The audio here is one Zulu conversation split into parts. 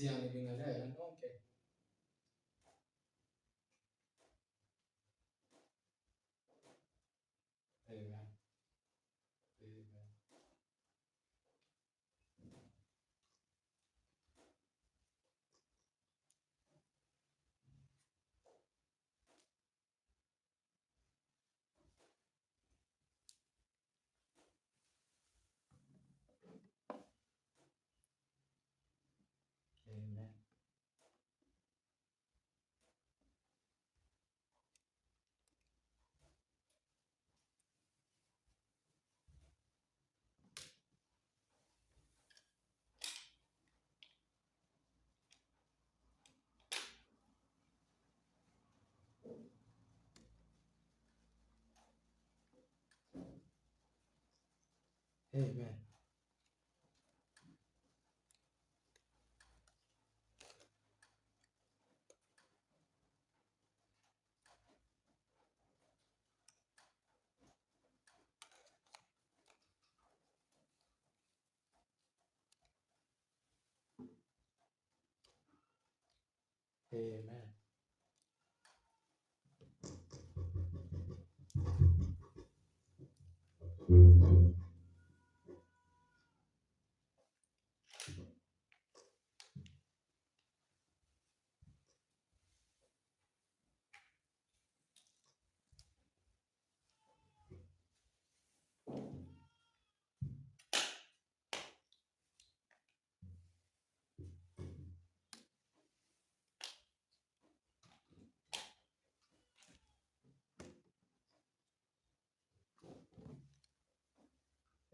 Siyanibingelela nonke. Amen. Amen. Amen. Amen. Amen.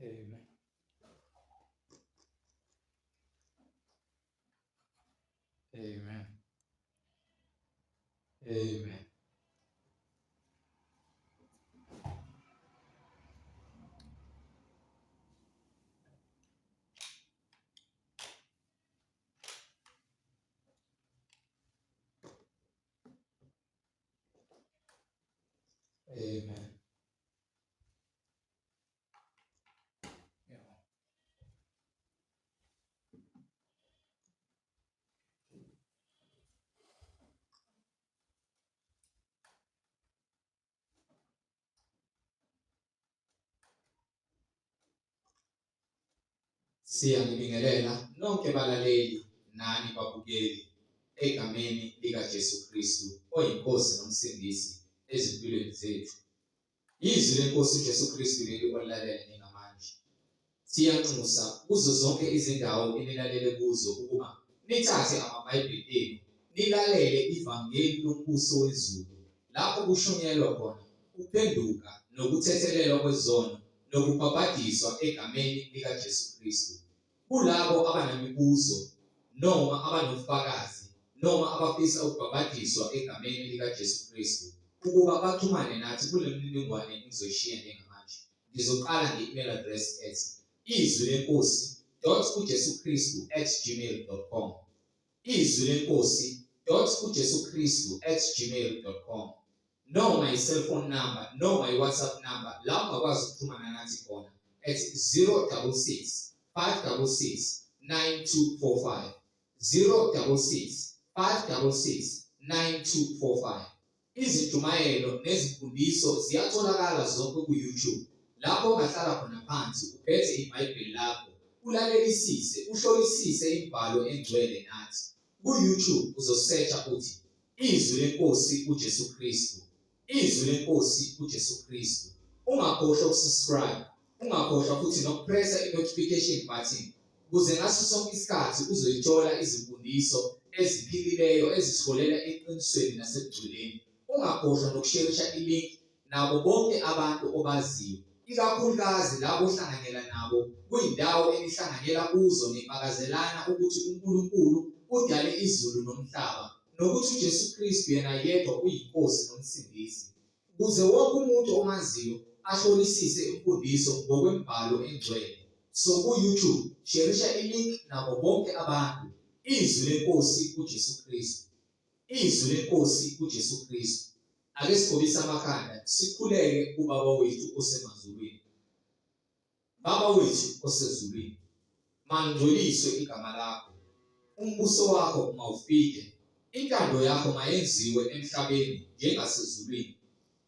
Amen. Amen. Amen. Amen. Yeah. Siyanibingelela nonke balaleli nani babukeli egameni likaJesu Kristu oyinkosi nomsindisi ezimpilweni zethu. Izwi lenkosi uJesu Kristu leli olilalela ningamanje. Siyanxusa kuzo zonke izindawo enilalele kuzo ukuba nithathe amaBhayibheli enu nilalele ivangeli lombuso wezulu lapho kushunyelwa khona ukuphenduka nokuthethelelwa kwezono nokubhabhadiswa egameni likaJesu Kristu. Kulabo abanemibuzo noma abanobufakazi noma abafisa ukubhabhadiswa egameni likaJesu Kristu ukuba baxhumane nathi kule mininingwane engizoyishiya njengamanje. Ngizoqala nge-email address ethi izwilenkosi.ujesukristu@gmail.com izwilenkosi.ujesukristu@gmail.com noma i-cellphone number noma i-WhatsApp number la ungakwazi ukuxhumana nathi khona at 066 566 9245 066 566 9245. Izijumayelo nezimfundiso ziyatholakala zonke ku-YouTube. Lapho ungahlala khona phansi uphethe iBhayibheli lakho ulalelisise uhlolisise imibhalo engcwele nathi. Ku-YouTube uzosearcha uthi izwi lenkosi uJesu Kristu. Izwi lenkosi uJesu Kristu. Ungakhohlwa ukusubscribe, ungakhohlwa futhi nokupressa i-notification button ukuze ngaso sonke isikhathi uzoyithola izimfundiso eziphilileyo ezisiholela eqinisweni nasebugcweleni. Ungakhohlwa nokusharisha i-link nabo bonke abantu obaziyo, ikakhulukazi labo ohlanganyela nabo kuyindawo enihlanganyela kuzo nifakazelana ukuthi uNkulunkulu udale izulu nomhlaba nokuthi uJesu Kristu yena yedwa uyinkosi nomsindisi, ukuze wonke umuntu omaziyo ahlolisise imfundiso ngokwembhalo engcwele. So ku-YouTube sharisha i-link nabo bonke abantu. Izwi lenkosi uJesu Kristu. Izwi lenkosi uJesu Kristu. Ake sigobise amakhanda sikhuleke kuBaba wethu osemazulwini. Baba wethu osezulwini, mangcweliswe igama lakho. umbuso wakho mawufike, intando yakho mayenziwe emhlabeni njengasezulwini.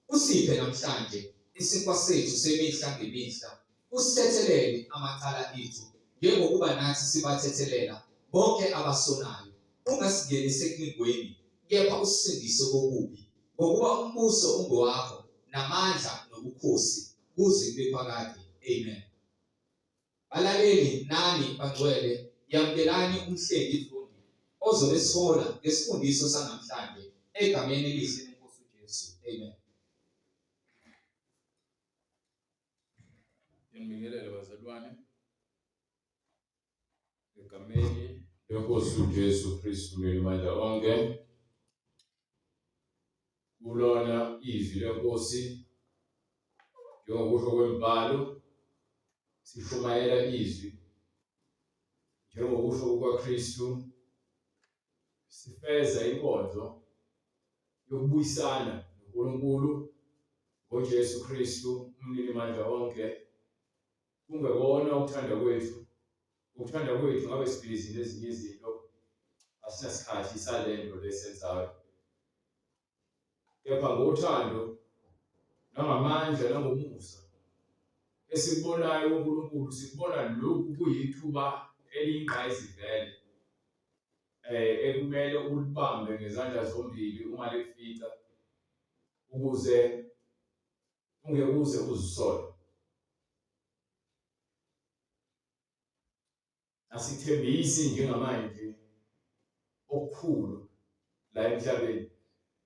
Usiphe namhlanje isinkwa sethu semihla ngemihla. Usithethelele amacala ethu njengokuba nathi sibathethelela bonke abasonayo. Ungasingenisi enkingweni, kepha usisindise kokubi, ngokuba umbuso ungowakho namandla nobukhosi kuze kube phakade. Amen. Balaleli nani bangcwele, yamukelani umhlengi Mfundi ozobe sihola ngesifundiso sanamhlanje egameni elihle leNkosi uJesu. Amen. Ngibingelele bazalwane egameni leNkosi uJesu Kristu elimandla onke. Kulona izwi leNkosi njengokusho kwembhalo, sishumayela izwi njengokusho kukaKristu, sifeza inkonzo yokubuyisana noNkulunkulu ngoJesu Kristu umnilimandla onke. Kungekona ukuthanda kwethu ngabe sibhizi nezinye izinto, asinasikhathi salento lesenzayo, kepha ngothando nangamandla nangomusa esikubonayo uNkulunkulu, sikubona lokhu kuyithuba eliyingqayizivele ekumele ulibambe ngezandla zombili uma likufika, ukuze ungekuze uzisole. Asithembisi njengamanje okukhulu la emhlabeni,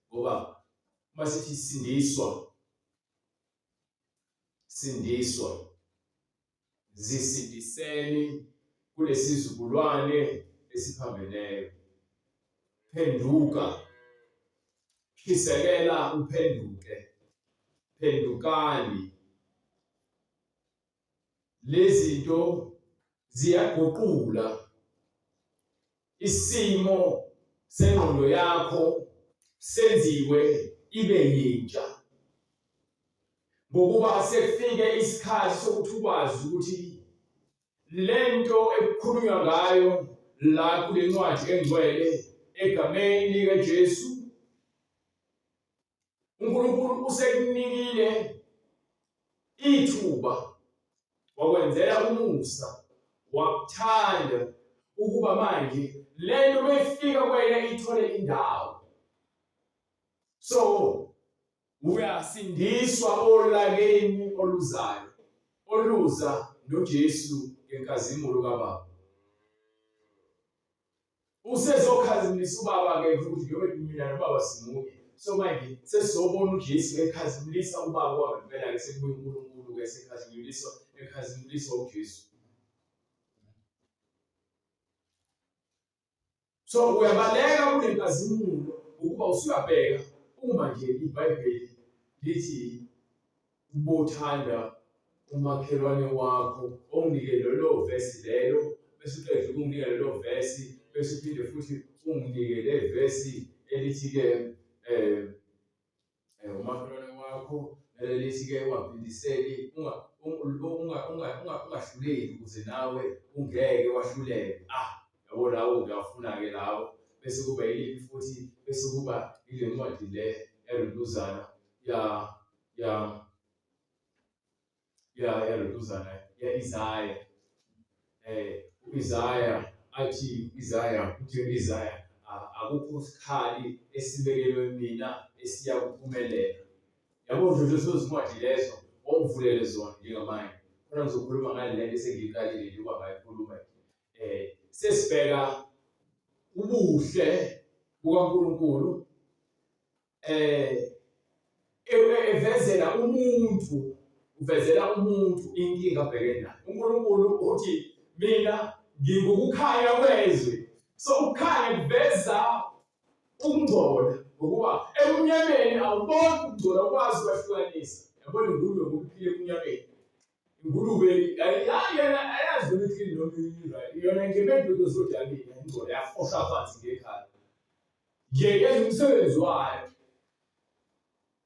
ngoba uma sithi sindiswa, zisindiseni kulesi sizukulwane esiphambeneyo. Phenduka, khisekela uphenduke, phendukani. Lezi zinto ziyaguqula isimo sengqondo yakho, senziwe ibe yintsha, ngokuba sekufike isikhathi sokuthi ukwazi ukuthi lento ekukhulunywa ngayo la kule ncwadi engcwele egameni likaJesu, uNkulunkulu usekunikile ithuba, wakwenzela umusa, wakuthanda ukuba manje lento mayifika kwena ithole indawo. So uyasindiswa olakeni oluzayo, oluza noJesu ngenkazimulo kaBaba. Usezokhazimulisa uBaba-ke futhi njengoba mina noBaba simunye. So manje sesizobona uJesu ekhazimulisa uBaba wangempela-ke, sekubuye uNkulunkulu-ke ekhazimulisa uJesu. So uyabaleka kule nkazimulo ukuba usuyabheka uma nje iBhayibheli lithi ubothanda umakhelwane wakho, onginike lelo vesi lelo, bese uqede ukunginika lelo vesi, bese uphinde futhi unginike le vesi elithi-ke umakhelwane wakho elithi-ke ungaphindiseli, ungahluleli ukuze nawe ungeke wahluleke. Yabo lawo ngiyafuna-ke lawo. Bese kuba yiliphi futhi, bese kuba ile ncwadi le eruduzana eruduzana Isaya. Isaya athi Isaya akukho sikhali esibekelwe mina esiya kuphumelela. Yabo nje lezo zincwadi lezo ongivulele zona njengamanje. Khona ngizokhuluma ngale lento esengiyiqalile nje ukuba ngayikhuluma. Sesibheka ubuhle bukaNkulunkulu uvezela umuntu inkinga abhekene nayo. uNkulunkulu uthi mina ngingukukhanya kwezwe. So ukukhanya kuveza ukungcola, ngokuba ebumnyameni awuboni ukungcola, ukwazi ukwahlukanisa. Yabona ingulube ngokuphila ebumnyameni. Ingulube ayazi ukuthi iqini noma right. Yona ngempendulo zodabini ingcola yafohla phansi ngekhaya. Nje yenza umsebenzi wayo.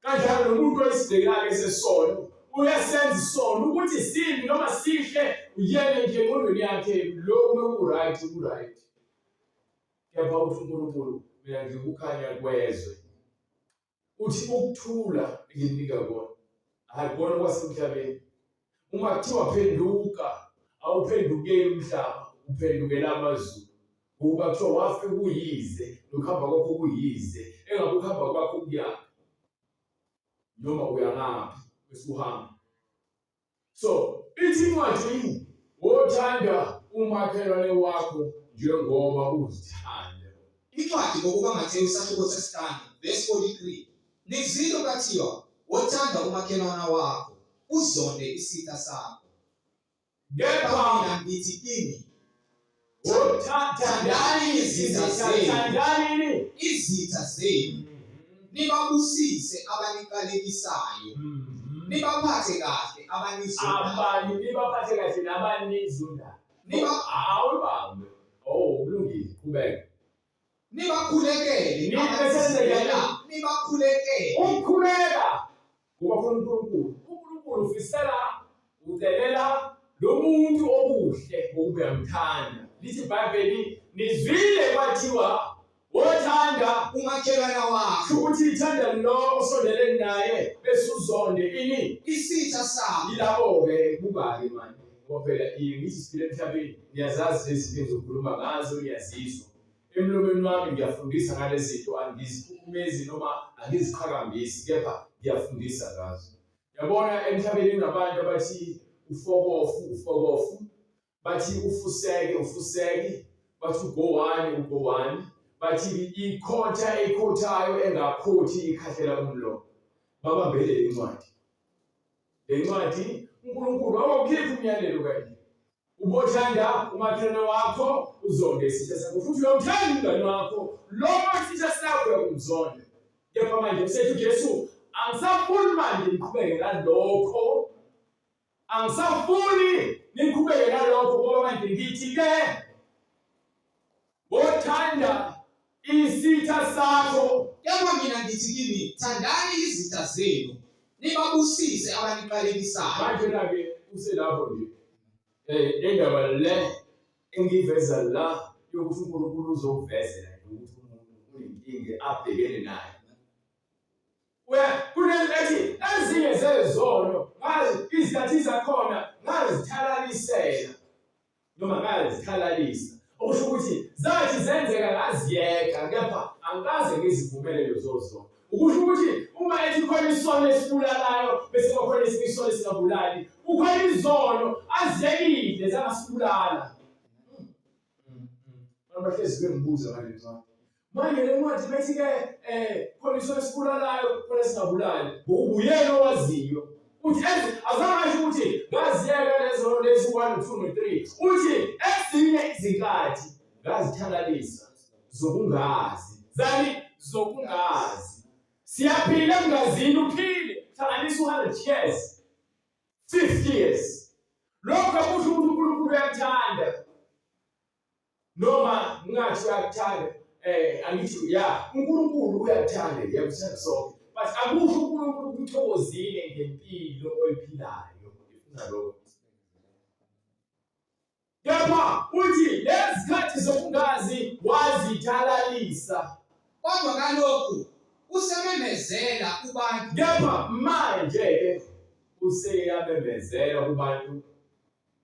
Kanjalo nomuntu oyisibhekayo sesono uyasenza isono ukuthi simbi noma sihle uyele nje engqondweni yakhe lokho ku-right. kepha uthi uNkulunkulu mina ngikukhanya kwezwe. Uthi ukuthula nginika kona akubona kwasemhlabeni. Uma kuthiwa phenduka awuphendukeli umhlaba, uphendukela amazulu. Ukuba kuthiwa wafe kuyize nokuhamba kwakho kuyize, engabe ukuhamba kwakho kuyaphi noma uyangaphi bese uhamba. So ithi incwadi wothanda umakhelwane wakho njengoba uzithanda. Incwadi ngokuba Mateyu isahluko sesihlanu verse 43. Nizilo kathiwa wothanda umakhelwane wakho uzonde isitha sakho. Kepha Mina ngithi kini thandani izitha zenu, nibabusise abaniqalekisayo, nibaphathe kahle abanizondayo. Nibaphathe kahle nabanizondayo. Awubambe. Kulungile, qhubeka. Nibakhulekele, nibakhulekele. Ukukhuleka kuba khona uNkulunkulu. uNkulunkulu ufisela udelela lo muntu obuhle ngokuba uyamthanda. Lithi iBhayibheli nizwile kwathiwa wothanda umakhelwane wakho, ukuthi ithanda lo osondelene naye bese uzonde ini isitha sakho. Yilabo-ke buka-ke manje ngoba phela ngithi siphila emhlabeni, niyazazi lezi zinto zokukhuluma ngazo, niyazizwa. Emlomeni wami ngiyafundisa ngalezi zinto, angiziphukumezi noma angiziqhakambisi, kepha ngiyafundisa ngazo. Yabona emhlabeni kunabantu abathi ufokofu, bathi ufuseke, bathi ugowani, bathi ikhothayo engakhothi ikhahlela umlomo. Babambele le ncwadi. Le ncwadi uNkulunkulu awukhiphi umyalelo kanje. Ubothanda umakhelwane wakho uzonde isitha sakho, futhi uyomthanda umngane wakho lo isitha sakho uyakumzonda. Kepha manje usethi uJesu angisafuni manje niqhubeke nalokho. Angisafuni niqhubeke nalokho ngoba manje ngithi-ke wothanda isitha sakho. Kepha mina ngithi kini thandani izitha zenu, nibabusise abaniqalekisayo. Manje-ke uselapho nje. Indaba le engiveza la yokuthi uNkulunkulu uzokuvezela ukuthi umuntu unenkinga abhekene nayo. Kunethi ezinye zezono izikhathi zakhona ngazithalalisela noma ngazithalalisa. Okusho ukuthi zathi zenzeka ngaziyeka, kepha angikaze ngizivumele lezo zono. Ukusho ukuthi uma ethi khona isono esibulalayo bese kukhona esinye isono esingabulali, kukhona izono aziyekile zangasibulala. Abantu bahlezi bengibuza ngale ncwadi. Manje le ncwadi bethi-ke khona isono esibulalayo khona esingabulali, ubuyena owaziyo. Uthi azangasho ukuthi ngaziyeka lezo lezi 1, 2, 3. Uthi ezinye izinkathi ngazithalalisa zokungazi. Zokungazi. Siyaphila engazini, uphile hlanganisa 100 years, 50 years. Lokho akusho ukuthi uNkulunkulu uyakuthanda noma ngathi uyakuthanda. Angithi uNkulunkulu uyakuthanda, uyakuthanda sonke. But akusho uNkulunkulu ukuthokozile ngempilo oyiphilayo. Ifuna lokho. Kepha uthi lezikhathi zokungazi wazithalalisa. Kodwa kalokhu usememezela kubantu. Kepha manje-ke useyamemezela kubantu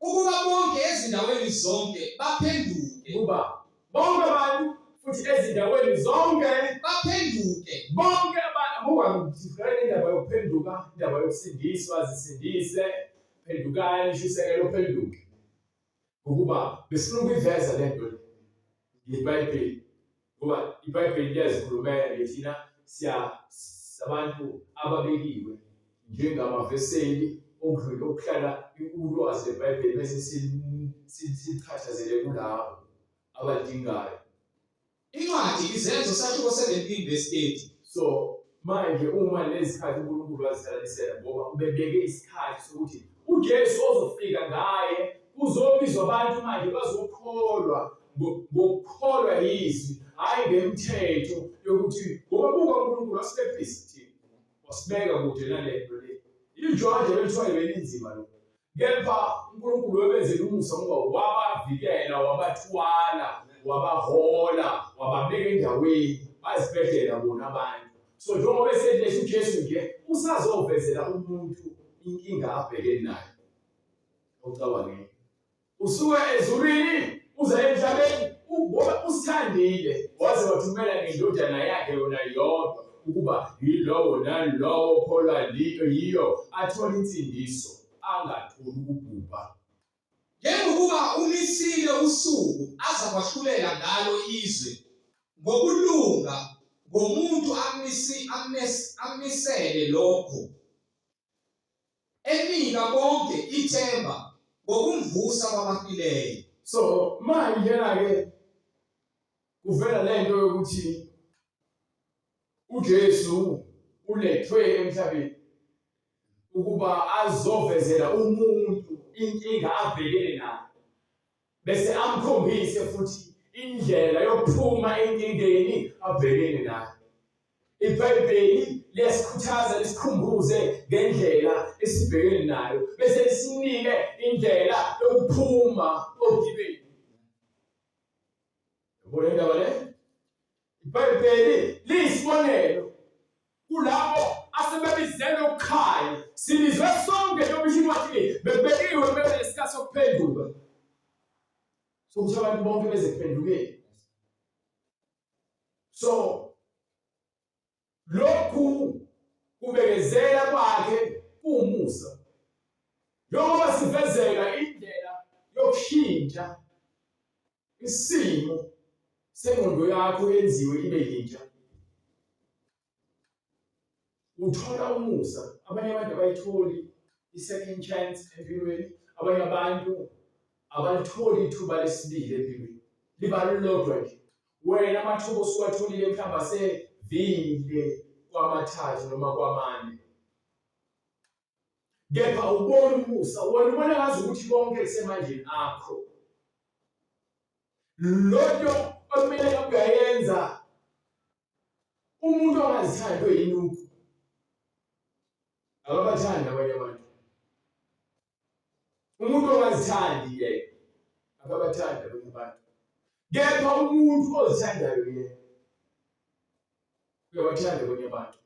ukuba bonke ezindaweni zonke baphenduke. Kuba bonke abantu futhi ezindaweni zonke baphenduke. Bonke abantu indaba yokuphenduka, indaba yokusindiswa, zisindise, phendukani, ishisekelo phenduke. Ukuba besifuna ukuyiveza le nto iBhayibheli. Ngoba iBhayibheli liyazikhulumela thina abantu ababekiwe njengamaveseli okuhlala ulwazi leBhayibheli bese sichathazele kulabo abadingayo. Incwadi Izenzo isahluko 17 verse 8. So manje uma lezi khathi uNkulunkulu wazithalalisela ngoba ubebeke isikhathi sokuthi uJesu ozofika ngaye uzobizwa abantu manje bazokholwa ngokukholwa yizwi, hayi ngemithetho yokuthi ngoba buka uNkulunkulu wasiphephisa thina, wasibeka kude nalento le. IJohn belithwaye belinzima lo. Kepha uNkulunkulu webenzela umusa ngoba wabavikela, wabathwala, wabahola, babeke endaweni bazibhedlela bona abantu. So njengoba esethi lethi uJesu nje usazovezela umuntu inkinga abhekene nayo. Ucabangeni. Usuke ezulwini uza emhlabeni ngoba usithandile waze wathumela ngendodana yakhe yona yodwa ukuba yilowo nalowo okholwa yiyo athole insindiso angatholi ukubhubha. Njengokuba umisile usuku aza kwahlulela ngalo izwe ngokulunga ngomuntu amisele lokho enika bonke ithemba ngokumvusa kwabafileyo. So manje ke kuvela lento yokuthi uJesu ulethwe emhlabeni ukuba azovezela umuntu inkinga abhekene nayo bese amkhombise futhi indlela yokuphuma enkingeni abhekene nayo. iBhayibheli liyasikhuthaza lisikhumbuze ngendlela esibhekene nayo bese lisinike indlela yokuphuma ogibeni. Yabona indaba le? iBhayibheli liyisibonelo kulabo asebebizelwe ukukhanya. Sibizwe sonke njengoba isho wathi bebekiwe bebe lesikhathi sokuphenduka. Sokuthi abantu bonke beze kuphendukeni. So lokhu kubekezela kwakhe umusa. Njengoba sivezela indlela yokushintsha isimo sengqondo yakho yenziwe ibe yintsha. Uthola umusa. Abanye abantu abayitholi i-second chance empilweni. Abanye abantu abalitholi ithuba lesibili empilweni. Liba lodwa nje. Wena amathuba osuwatholile mhlawumbe asevile kwamathathu noma kwamane. Kepha ubona umusa. Wena ubona ngazi ukuthi konke kusemandleni akho. Lodwa okumele ukuyenza umuntu ongazithandi oyinuku. Akabathanda abanye abantu. Umuntu ongazithandi yena akabathanda abanye abantu. Kepha umuntu ozithandayo yena uyabathanda abanye abantu.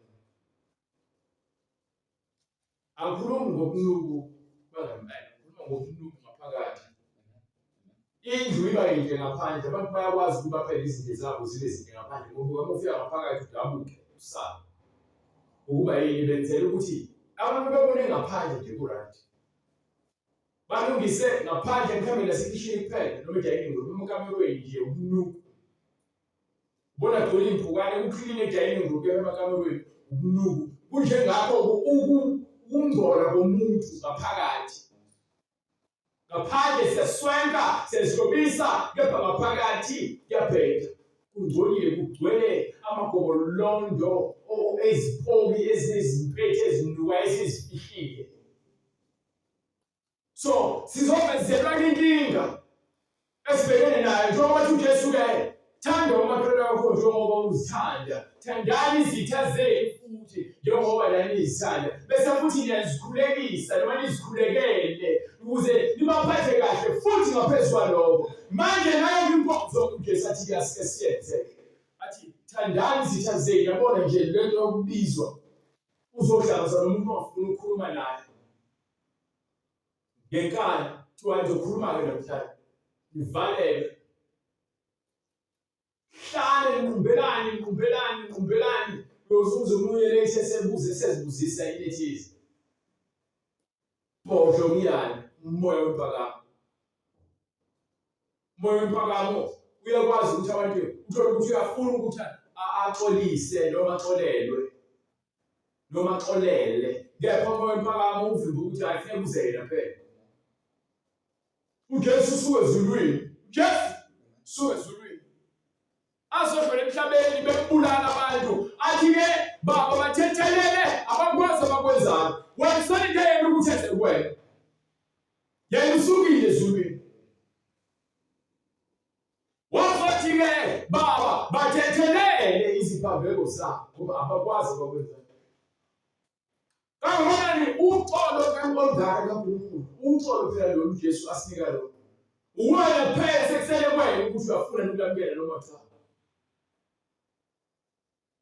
Akukhulumi ngokunuku bangambani, ukhuluma ngokunuku ngaphakathi. Indlu iba yinhle ngaphandle, abantu bayakwazi ukuba phela izinto zabo zibe zinhle ngaphandle ngoba uma ufika ngaphakathi udabuke usaba. Ukuba yini benzela ukuthi abantu babone ngaphandle nje kurandi. Balungise ngaphandle mhlawumbe nasekishini kuphela noma ejayini noma ekamerweni nje ukunuku. Bona gcwele impukane ukukline ejayini ngokuyema emakameni ukunuku. Kunjengakho ukungcola komuntu ngaphakathi. Ngaphandle siyaswenka siyazilobisa kepha ngaphakathi kuyabheda. Kungcolile kugcwele amagobolondo ezipoki ezinezimpethu ezinuka ezizifihlile. So sizovezelwa inkinga esibhekene nayo njengoba uJesu ke thanda umakhelwane wakho njengoba uzithanda. Thandani izitha zenu futhi njengoba lani nizithanda. Bese futhi niyazikhulekisa noma nizikhulekele ukuze nibaphathe kahle futhi ngaphezulu kwalokho. Manje nayo inkonzo uJesu athi kuyasiyenze. Athi thandani izitha zenu. Yabona nje lento yokubizwa uzohlangana nomuntu ongafuna ukukhuluma naye. Ngenkani kuthiwa ngizokhuluma-ke namhlanje. Nivalele. Hlale niqumbelane. Uyozuza omunye lethi esezibuzisa into ethize. Bohle umyane, umoya wemphakamo. Umoya wemphakamo uyakwazi ukuthi abantu uthole ukuthi uyafuna ukuthi axolise noma axolelwe. Noma axolele. Kepha umoya wemphakamo uvimba ukuthi ayifike kuze yena phela. uJesu usuke ezulwini. Jesu usuke ezulwini. Azodlula emhlabeni bembulala abantu. Athi-ke baba bathethelele abakwazi abakwenzayo. Wena usalinde yena ukuthi enze kuwena. Yena usukile ezulwini. Wathi-ke baba bathethelele iziphambeko zabo ngoba abakwazi abakwenzayo. Kangakanani uxolo kaNkulunkulu kaNkulunkulu. Uxolo phela lo uJesu asinika lo. Uwena phela sekusele kwena ukuthi uyafuna nokulamukela noma cha.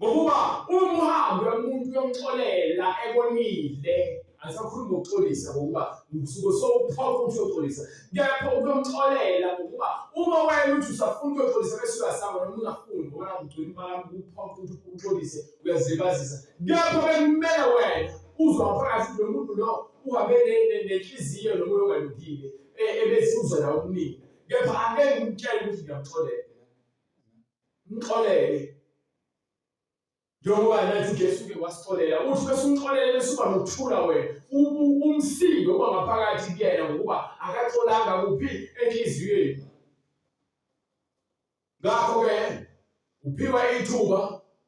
ngokuba uma uhambe umuntu uyomxolela ebonile asakhuluma ngokuxolisa ngokuba usuke sowuphoqa ukuthi uyoxolisa kepha ukuyomxolela ngokuba uma wena uthi usafuna ukuyoxolisa bese uyasaba noma ungafuni ngoba ugcina imali ukuphoqa ukuthi uxolise uyazibazisa kepha bekumele wena uzwa phakathi nomuntu lo uhambe nenhliziyo nomoya ongalungile ebesizwa nawo okuningi kepha angeke ngimtshele ukuthi ngiyamxolela ngixolele njengoba nathi uJesu ke wasixolela uthi bese umxolele bese uba nokuthula wena umsindo oba ngaphakathi kuyena ngokuba akaxolanga kuphi enhliziyweni ngakho ke uphiwa ithuba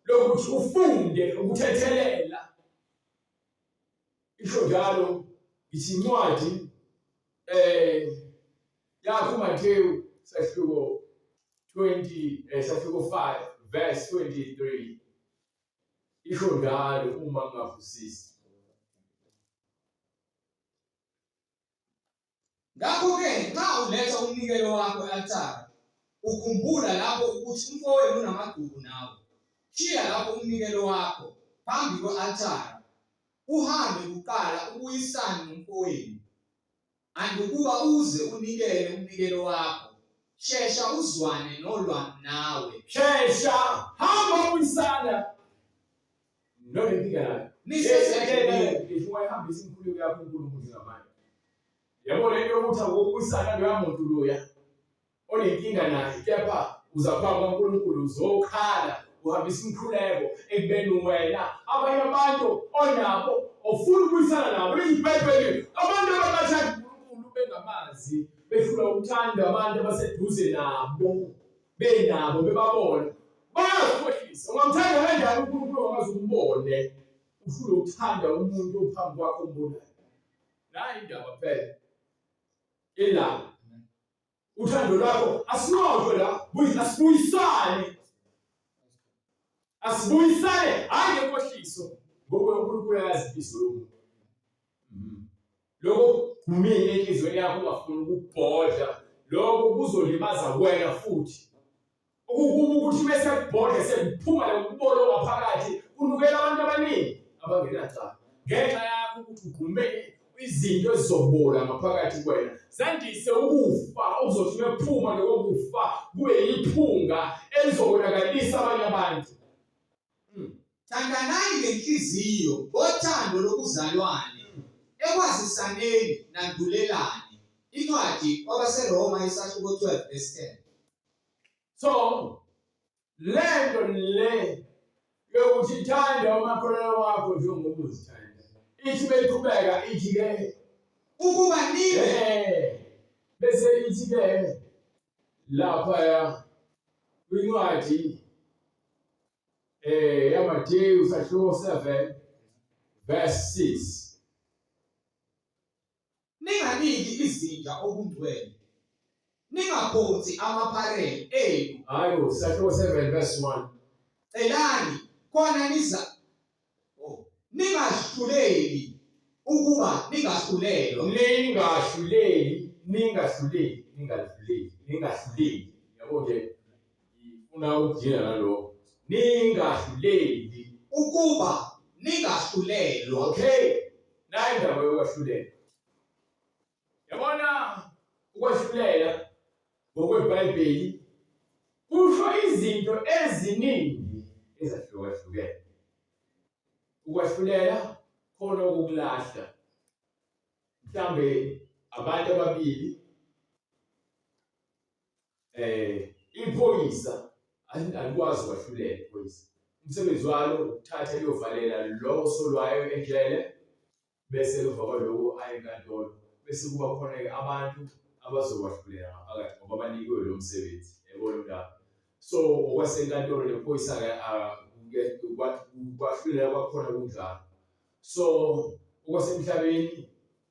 lokuthi ufunde ukuthethelela isho njalo ithi incwadi yakho uMathewu sahluko 20 sahluko 5 verse 23 isho njalo uma ngingavusisi ngakho-ke xa uletha umnikelo wakho e-altare ukhumbula lapho ukuthi umfowenu unamagugu nawe shiya lapho umnikelo wakho phambi kwe-altare uhambe kuqala ubuyisane nomfowenu andikuba uze unikele umnikelo wakho shesha uzwane nolwa nawe shesha hamba uyisana noma inkinga nayo ngisho wayihambisa imkhuluko yakho uNkulunkulu ngamanje yabona into yokuthi akukuyisana loya muntu loya onenkinga naye kepha uzaphambi kaNkulunkulu uzokhala uhambisa imkhuleko ekubeni wena abanye abantu onabo ofuna ukuyisana nabo izibhebheli abantu ababathanda uNkulunkulu bengamazi befuna ukuthanda abantu abaseduze nabo benabo bebabona bayakhohlisa ungamthanda kanjani uNkulunkulu ongazi umbone ufuna ukuthanda umuntu ophambi kwakho ombonayo nayi indaba phela ila uthando lwakho asinqoqwe la asibuyisane hayi ngenkohliso ngoba uNkulunkulu ayazifiso yomuntu lokho kumile enhlizweni yakho ungafuni ukubhodla lokho kuzolimaza wena futhi ukuthi bese kubhodla sekuphuma lokubolo ngaphakathi kunukela abantu abaningi abangenacala ngenxa yakho ukuthi ugqume izinto ezizobola ngaphakathi kwena zandise ukufa uzothi bephuma lokufa kube yiphunga elizobonakalisa abanye abantu thandanani ngenhliziyo ngothando lokuzalwane ekwazisaneni nandulelane incwadi kwabaseRoma isahluko 12 verse 10 so lento le yokuthi thanda umakholelo wakho njengoba uzithanda ithi beqhubeka ithi ke ukuba nibe bese ithi ke lapha kwincwadi yaMathewu sahluko 7 verse 6 ninganiki izinja okungcwele ningaphonsi amaphareli enu hayo sahluko 7 verse 1 celani khona ningahluleli ukuba ningahlulelwa ningahluleli yabo nje ufuna ukujina nalokho ningahluleli ukuba ningahlulelwa okay nayi indaba yokwahlulela yabona ukwahlulela ngokweBhayibheli kusho izinto eziningi ezahlukahlukene ukwahlulela khona ukukulahla mhlambe abantu ababili iphoyisa alikwazi ukwahlulela iphoyisa umsebenzi walo ukuthatha liyovalela lo osolwayo endlele bese emva kwaloko aye enkantolo bese kuba khona abantu abazokwahlulela ngaphakathi ngoba banikwe lo msebenzi yabona indaba so okwasenkantolo lephoyisa ukwahlulela kwakhona kunjalo so okwasemhlabeni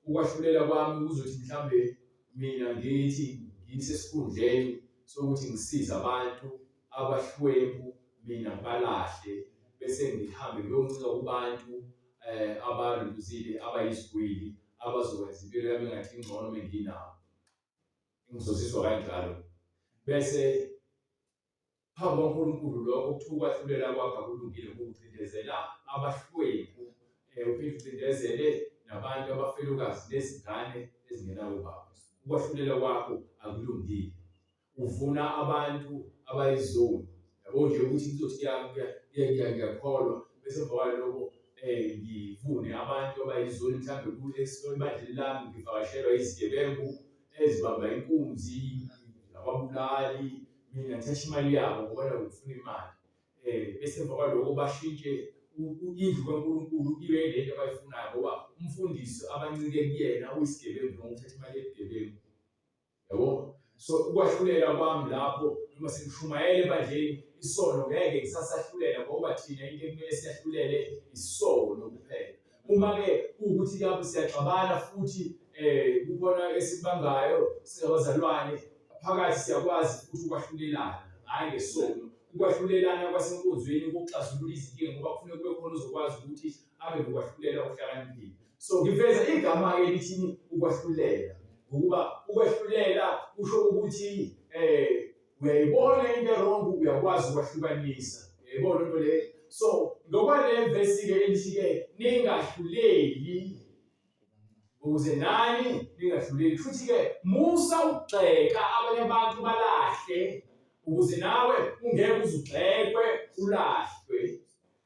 ukwahlulela kwami kuzothi mhlambe mina ngithi ngisesikhundleni sokuthi ngisize abantu abahlwempu mina ngibalahle bese ngihambe ngiyomncika kubantu abaluzile abayizigwili abazokwenza impilo yami engathi ingcono menginawo ngizosizwa kanjalo bese phambi kwaNkulunkulu lokho kuthiwa ukwahlulela kwakho akulungile ukucindezela abahlwempu, uphinde ucindezele nabantu abafelokazi nezingane ezingenawo baba. Ukwahlulela kwakho akulungile. Uvuna abantu abayizoni. Yabo nje ukuthi kuzothi ngiyakholwa bese emva kwalokho ngivune abantu abayizoni mhlawumbe ebandleni lami ngivakashelwa izigebengu ezibamba inkunzi, ababulali, mina ngithatha imali yabo ngoba ngifuna imali. Bese emva kwalokho bashintshe indlu kaNkulunkulu ibe lento abayifunayo ngoba umfundisi abancike kuyena uyisigebengu noma uthatha imali yezigebengu. Yabo? So ukwahlulela kwami lapho noma sengishumayela ebandleni isono ngeke ngisasahlulela ngoba thina into ekumele siyahlulele isono kuphela. Uma-ke kuwukuthi lapho siyaxabana futhi kubona esikubangayo singabazalwane phakathi siyakwazi futhi ukwahlulelana, hhayi ngesono. Ukwahlulelana kwasenkonzweni kokuxazulula izinkinga ngoba kufuneka kube khona uzokwazi ukuthi abe nokwahlulela okuhlakaniphile. So ngiveza igama-ke lithini ukwahlulela, ngokuba ukwahlulela kusho ukuthi uyayibona into wrong uyakwazi ukwahlukanisa. Uyayibona into leyo? So ngokwale vesi-ke elithi-ke ningahluleli ukuze nani ningahluleli, futhi-ke musa ukugxeka abanye abantu balahle ukuze nawe ungeke uzugxekwe ulahlwe.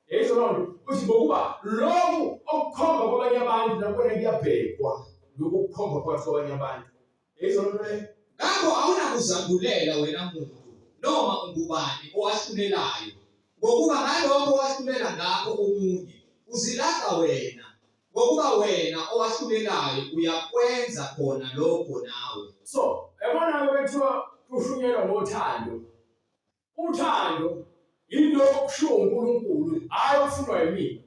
Yayisho loo nto uthi ngokuba lokhu okukhomba kwabanye abantu nakubona kuyabhekwa, lokhu okukhomba phakathi kwabanye abantu. Yayisho loo nto leyo? Ngakho awunakuzambulela wena muntu noma ungubani owahlulelayo, ngokuba ngalokho owahlulela ngakho omunye uzilaga wena, ngokuba wena owahlulelayo uyakwenza khona lokho nawe. So yabona-ke bethiwa kushunyelwa ngothando. Uthando yilokho okushiwo uNkulunkulu, hhayi okufunwa yimina.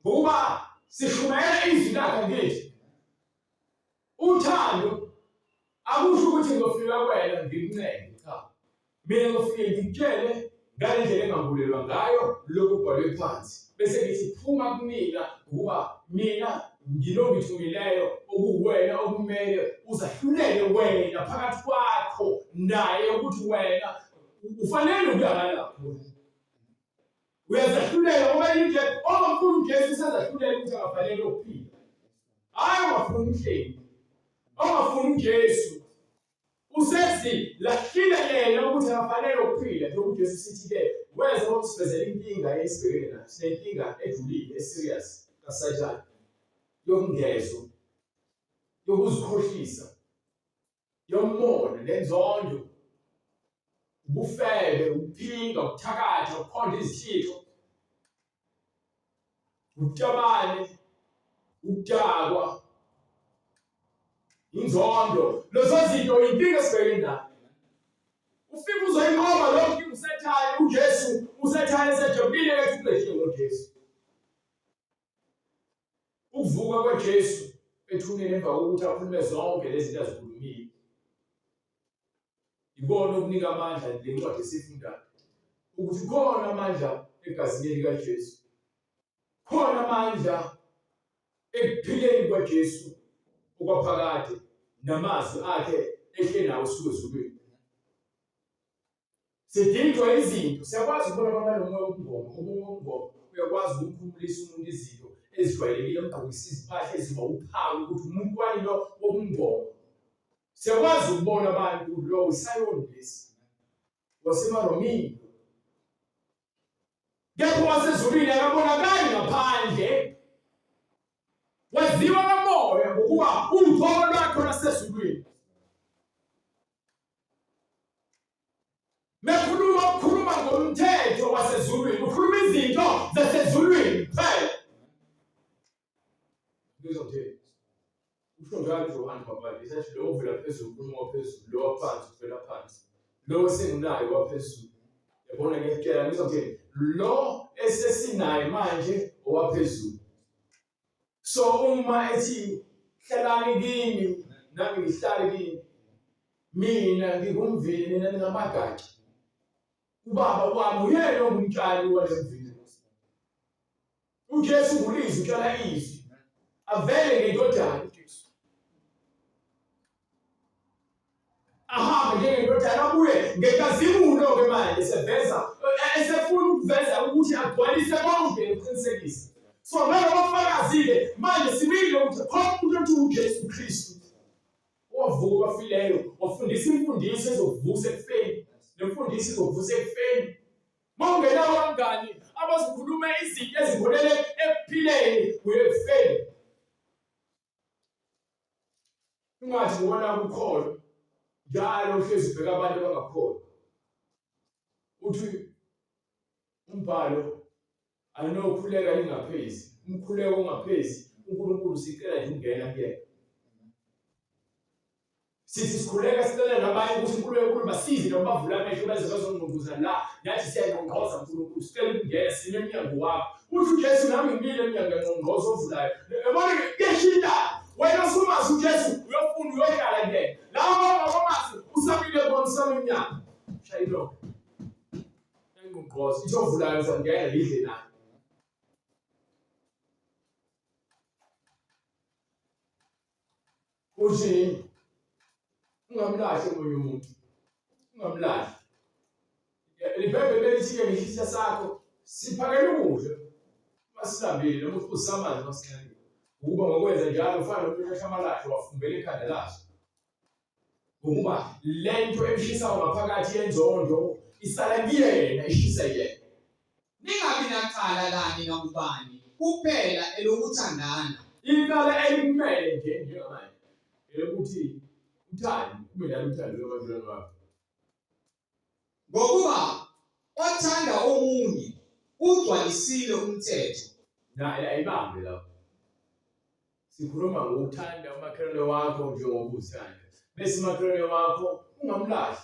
Ngokuba sishumayela izwi lakhe ngithi uthando akusho ukuthi ngizofika kuwena ngikuncenge, cha. Mina ngizofike ngikutshele ngale ndlela engambulelwa ngayo lokhu kubhalwe phansi. Bese ngithi phuma kumina ngokuba mina ngilongithumileyo okuwena okumele uzahlulele wena phakathi kwakho naye ukuthi wena ufanele ukuyakalapho. Uyazahlulela ngoba nje ongafuni uJesu usezahlulela ukuthi akafanele ukuphila. Hhayi ongafuni umhlengi, ongafuni uJesu usezilahlile yena ukuthi akafanele ukuphila. Njengoba uJesu sithi-ke weza ukusifezela inkinga esibhekene nayo. Sinenkinga edlulile eserious kaSathane yokungezo, yokuzikhohlisa, yomona nenzondo, ubufebe, ukuphinga, ukuthakatha, ukukhonza izithixo, ukutabane, ukudakwa, inzondo. Lezo zinto inkinga esibhekene nayo. Ufike uzoyinqoba lokho inkinga uSathane, uJesu uSathane esejabulile ethi ukulehliwe ngoJesu. Ukuvuka kwaJesu ethuneni emva kokuthi akhulume zonke lezi zinto azikhulumile. Ibona okunika amandla le ncwadi esifundayo ukuthi khona amandla egazini likaJesu, khona amandla ekuphileni kwaJesu okwaphakade namazwi akhe ehle nawo usuke ezulwini. Sidinjwa izinto, siyakwazi ukubona abanye nomoya wobungoma. Umoya wobungoma uyakwazi ukukhumulisa umuntu izinto ezijwayelekile, umgqokisa izimpahla eziba uphawu ukuthi umuntu wani lo wobungoma. Siyakwazi ukubona abantu ukuthi lo uSayoni lesi waseMaromini. Kepha wasezulwini akabonakali ngaphandle, waziwa kamoya ngokuba utholo lwakhe lwasezulwini. Mekhuluma ukukhuluma ngomthetho wasezulwini, ukhuluma izinto zasezulwini kuphela. Ngizokuthini? Usho njalo uJohane Mbhaphatha ethi lo ovela phezulu ukhuluma waphezulu, lo waphansi uvela phansi, lo esenginaye waphezulu. Yabona ngiyakutshela ngizokuthini? Lo esesinaye manje owaphezulu. So uma ethi hlalani kimi nami ngihlale kini, mina ngingumvini nina ningamagatsha. Ubaba wami uyena ongumtshali wale mvini. uJesu ngulizwi utshala izwi, avele ngendodana uJesu, ahambe njengendodana indodana abuye ngenkazimulo ke manje esefuna ukuveza ukuthi agcwalise konke ngeqinisekisa. So nalabafakazi-ke manje sibile ukuthi umuntu uJesu Kristu wavuka wafileyo wafundisa imfundiso ezokuvusa ekufeni, nemfundiso izokuvusa ekufeni. Mawungenawo abangani abazikhuluma izinto eziholele ekuphileni kuye ekufeni. Ungathi ubona ukukholwa njalo uhlezi ubheka abantu abangakholwa. Uthi umbhalo anokhuleka lingaphezi, umkhuleko ongaphezi uNkulunkulu sicela nje ungena kuyena. Sithi sikhuleka sicela nabanye ukuthi uNkulunkulu basize noma bavula amehlo bazongqongoza la nathi siyangqonqoza uNkulunkulu sicela ukungena sine emnyango wakho. Uthi uJesu nami ngimile emnyango ngqonqoza ovulayo. Yabona kuyashinda wena usumazi uJesu uyofuna uyohlala kuyena. Lawo abamazi usabile ngomsamo emnyango. Shayilo. Ngqonqoza ithi ovulayo uzangena lidle naye. Uthi ungamlahle omunye umuntu, ungamlahle. Libhebhe belithi-ke ngehlisa sakho siphakele ukudla masilambile noma usamanzi masikhangile. Ukuba ngokwenza njalo ufana nomuntu oshaya amalahle wafumbela ikhanda laso. Ngokuba le nto emshisayo ngaphakathi yenzondo isala kuyena ishisa yena. Ningabi nacala lani nakubani kuphela elokuthandana. Icala elikumele nje njengamanje elokuthi uthando kube njalo uthando lwabantu bakho. Ngokuba othanda omunye ugcwalisile umthetho. Ayibambe lapho. Sikhuluma ngokuthanda umakhelwane wakho njengoba uzithanda. Bese umakhelwane wakho ungamlahli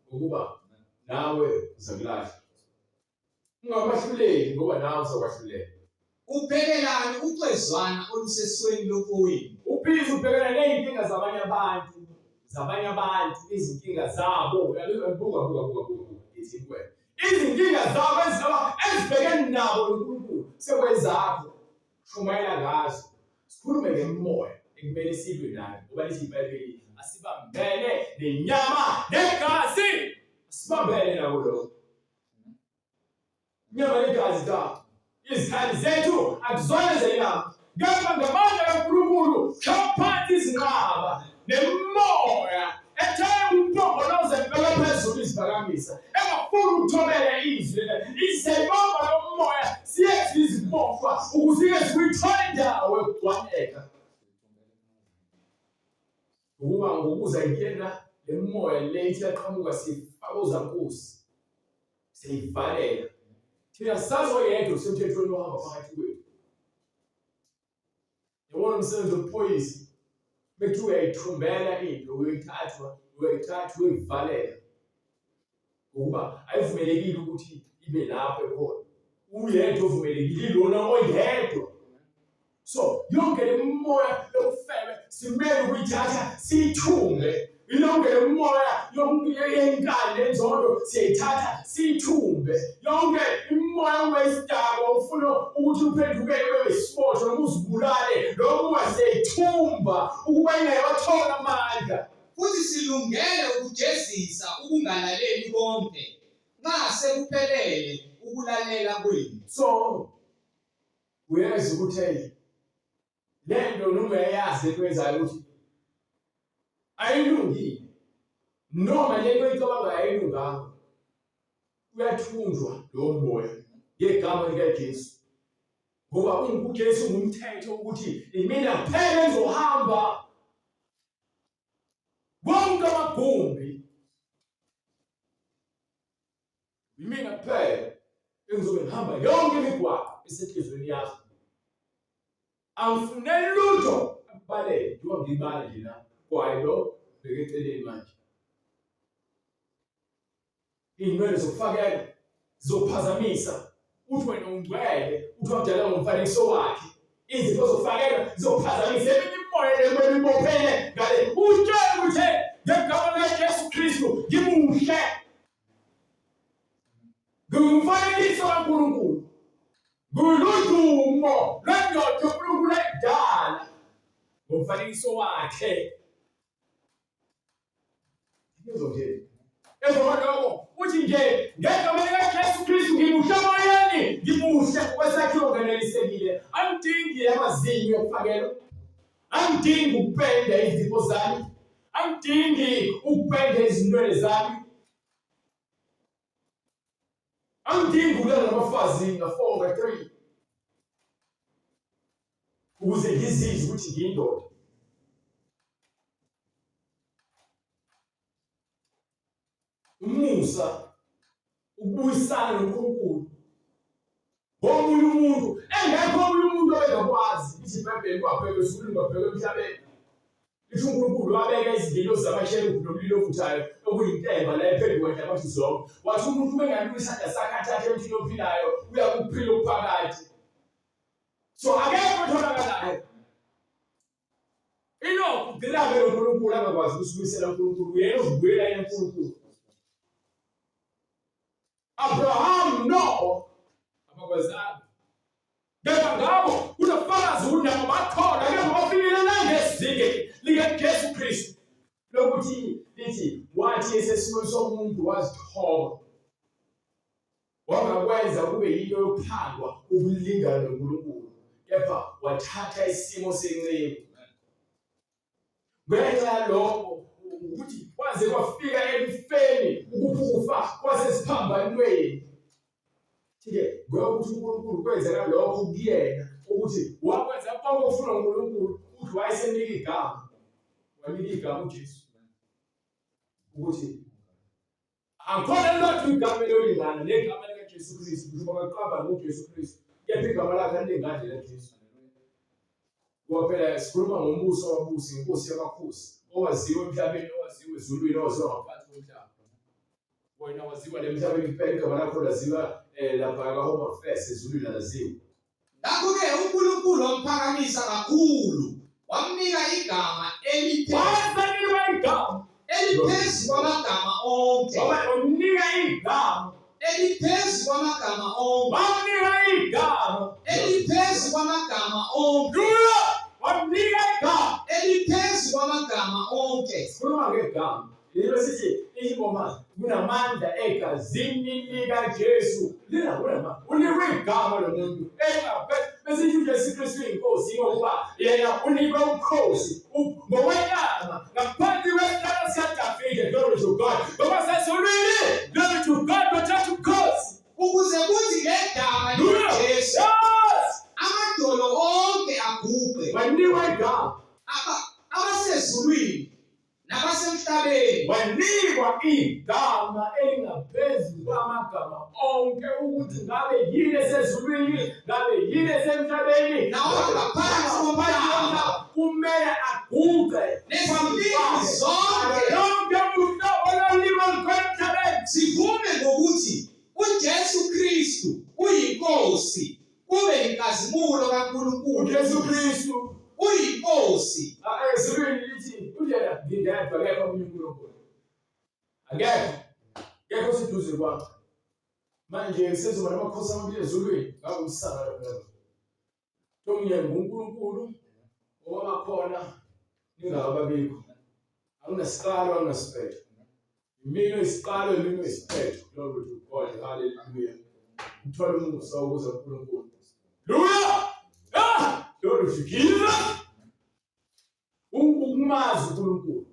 ngokuba nawe uzakulahla. Ungabahluleli ngoba nawe uzakwahlulela. Ubhekelani ucezwana olusesweni lokowenu. Uphinde ubhekana ney'nkinga zabanye abantu, izinkinga zabo. Buka. Izinkinga zabo ezibhekene nabo noNkulunkulu sekwezakho shumayela ngazo. Sikhulume ngemoya ekumele silwe nayo ngoba lithi iBhayibheli asibambene nenyama negazi. Asibambene nabo lokho. Inyama negazi zakho. Izithandi zethu akuzona zenyama. Kepha ngamandla kaNkulunkulu phansi izinqaba nemoya ethe umpongoloze phela phezulu iziphakamisa. Engafuni ukuthobela izwi isebamba lo moya siyethi izimofa ukuze siyithole indawo yokugcwaleka. Ukuba ngokuza yena le moya lethi yaqhamuka sifakoza Nkosi. Siyivalela. Thina sazoyedwa semthethweni wahamba phakathi kwethu. Yabona umsebenzi wephoyisa bethi uyayithumbela into uyayithatha uyivalela. Ngokuba ayivumelekile ukuthi ibe lapho ekhona. Uyedwa ovumelekile lona oyedwa. So yonke le moya yokufebe simele ukuyithatha siyithumbe. Yonke le moya yenkani nenzondo siyayithatha siyithumbe. Yonke imoya wesidako ufuna ukuthi uphendukele ube isibotho noma uzibulale lokhu waseyithumba ukuba ingayathola amandla. Futhi silungele ukujezisa ukungalaleli konke nxa sekuphelele ukulalela kwenu. So uyazi ukuthi le nto noma uyayazi ekwenzayo ukuthi ayilungile noma le nto icabanga ayilunganga. Uyathunjwa lo moya ngegama likaJesu ngoba uJesu ngumthetho ukuthi imina kuphela engizohamba bonke amagumbi. Imina kuphela engizobe ngihamba yonke imigwaqo esenhlizweni yakho. Angifune lutho akubalele njengoba ngibala nje la kwaye lo bheke eceleni manje. Iy'nwele zokufakela zizophazamisa. Uthi wena ungcwele uthi wamdala ngomfanekiso wakhe. Izinto zokufakela zizophazamisa eminye imoya lekumele ibophele ngale. Utshele ukuthi ngegama likaJesu Kristu ngimuhle. Ngumfanekiso kaNkulunkulu. Nguludumo lwendoda uNkulunkulu ayidala ngomfanekiso wakhe. Ngizongena. Emva lokho uthi nje ngegama likaJesu Kristu ngimushamoyeni ngimusha kwesakhiwo ngenelisekile. Angidingi amazinyo okufakelwa. Angidingi ukupenda izipho zami. Angidingi ukupenda izinwele zami. Angidingi ukulala nabafazi nga-4 nga-3 ukuze ngizizwe ukuthi ngiyindoda. Umusa ukubuyisana noNkulunkulu ngomunye umuntu engekho omunye umuntu ongakwazi ukuthi iBhayibheli kwaphela usuku ngaphela emhlabeni. Isho uNkulunkulu wabeka izindilo zamasherufu nomlilo ovuthayo okuyintemba la ephezu kwenhlabathi zonke. Wathi umuntu uma engalula isandla sakhe athathe emthini ophilayo uyakuphila okuphakathi. So akekho otholakalayo. Ino kudilave noNkulunkulu angakwazi ukusibuyisela uNkulunkulu uyena ozibuyela eNkulunkulu. Abraham no abakwazana. Kepha ngabo kunofakazi unabo bakhona kepha bafikelele ngezinge likaJesu Kristu lokuthi lithi wathi esesimweni somuntu wazithoba wangakwenza kube yinto yophandwa ukulingana noNkulunkulu kepha wathatha isimo senceku. Ngenxa lokho ukuthi kwaze kwafika ekufeni ukufa kwasesiphambanweni. Thike ngokuthi uNkulunkulu kwenzeka lokho kuyena ukuthi wakwenza konke okufuna uNkulunkulu uthi wayesenika igama. Wanika igama uJesu. Ukuthi akhona lothu igama elilingana negama likaJesu Kristu njengoba kuqamba ngoJesu Kristu. Kepha igama lakhe alilingani likaJesu. Ngoba phela sikhuluma ngombuso wabusi inkosi yamakhosi owaziwa emhlabeni owaziwa ezulwini owaziwa ngaphansi komhlaba. Wena waziwa emhlabeni kuphela igama lakho laziwa lapha kaHome Affairs ezulwini laziwa. Ngakho-ke uNkulunkulu wamphakamisa kakhulu wamnika igama eliphezu kwamagama onke. Wamnika igama eliphezu kwamagama onke. Wamnika igama eliphezu kwamagama onke. Wamnika igama eliphezu kwamagama onke. Sikhuluma ngegama. Yilo sithi ingoma kunamandla egazini likaJesu. Unikwe igama lomuntu bese uJesu Kristu inkosi ngoba yena unikwe ukhosi ngokwenyama ngaphansi kwesithala sikaDavide. Glory to God. Ngoba sesulwini. Glory to God. Bathatha ukhosi ukuze kuthi ngegama likaJesu amadolo onke agubhe. Wanikwa igama abasezulwini nabasemhlabeni. Wanikwa igama elingaphezu kwamagama onke ukuthi ngabe yini esezulwini ngabe yini esemhlabeni nawo ngaphansi komhlaba kumele agubhe. Nezimbibi zonke yonke umuntu ololima emhlabeni zivume ngokuthi uJesu Kristu uyinkosi kube inkazimulo kaNkulunkulu. uJesu Kristu uyinkosi. Ezulwini lithi ujela ngindedwa akekho omunye uNkulunkulu. Akekho siduze kwakho. Manje sizoba namakhosi amabili ezulwini ngabe umsana lapho. Omunye nguNkulunkulu owabakhona ningababikho. Awunasiqalo awunasiphetho. Mina isiqalo mina isiphetho. Glory to God. Hallelujah. Uthola umusa ukuze uNkulunkulu. Hallelujah. Glory to Jesus. Ukumazi uNkulunkulu.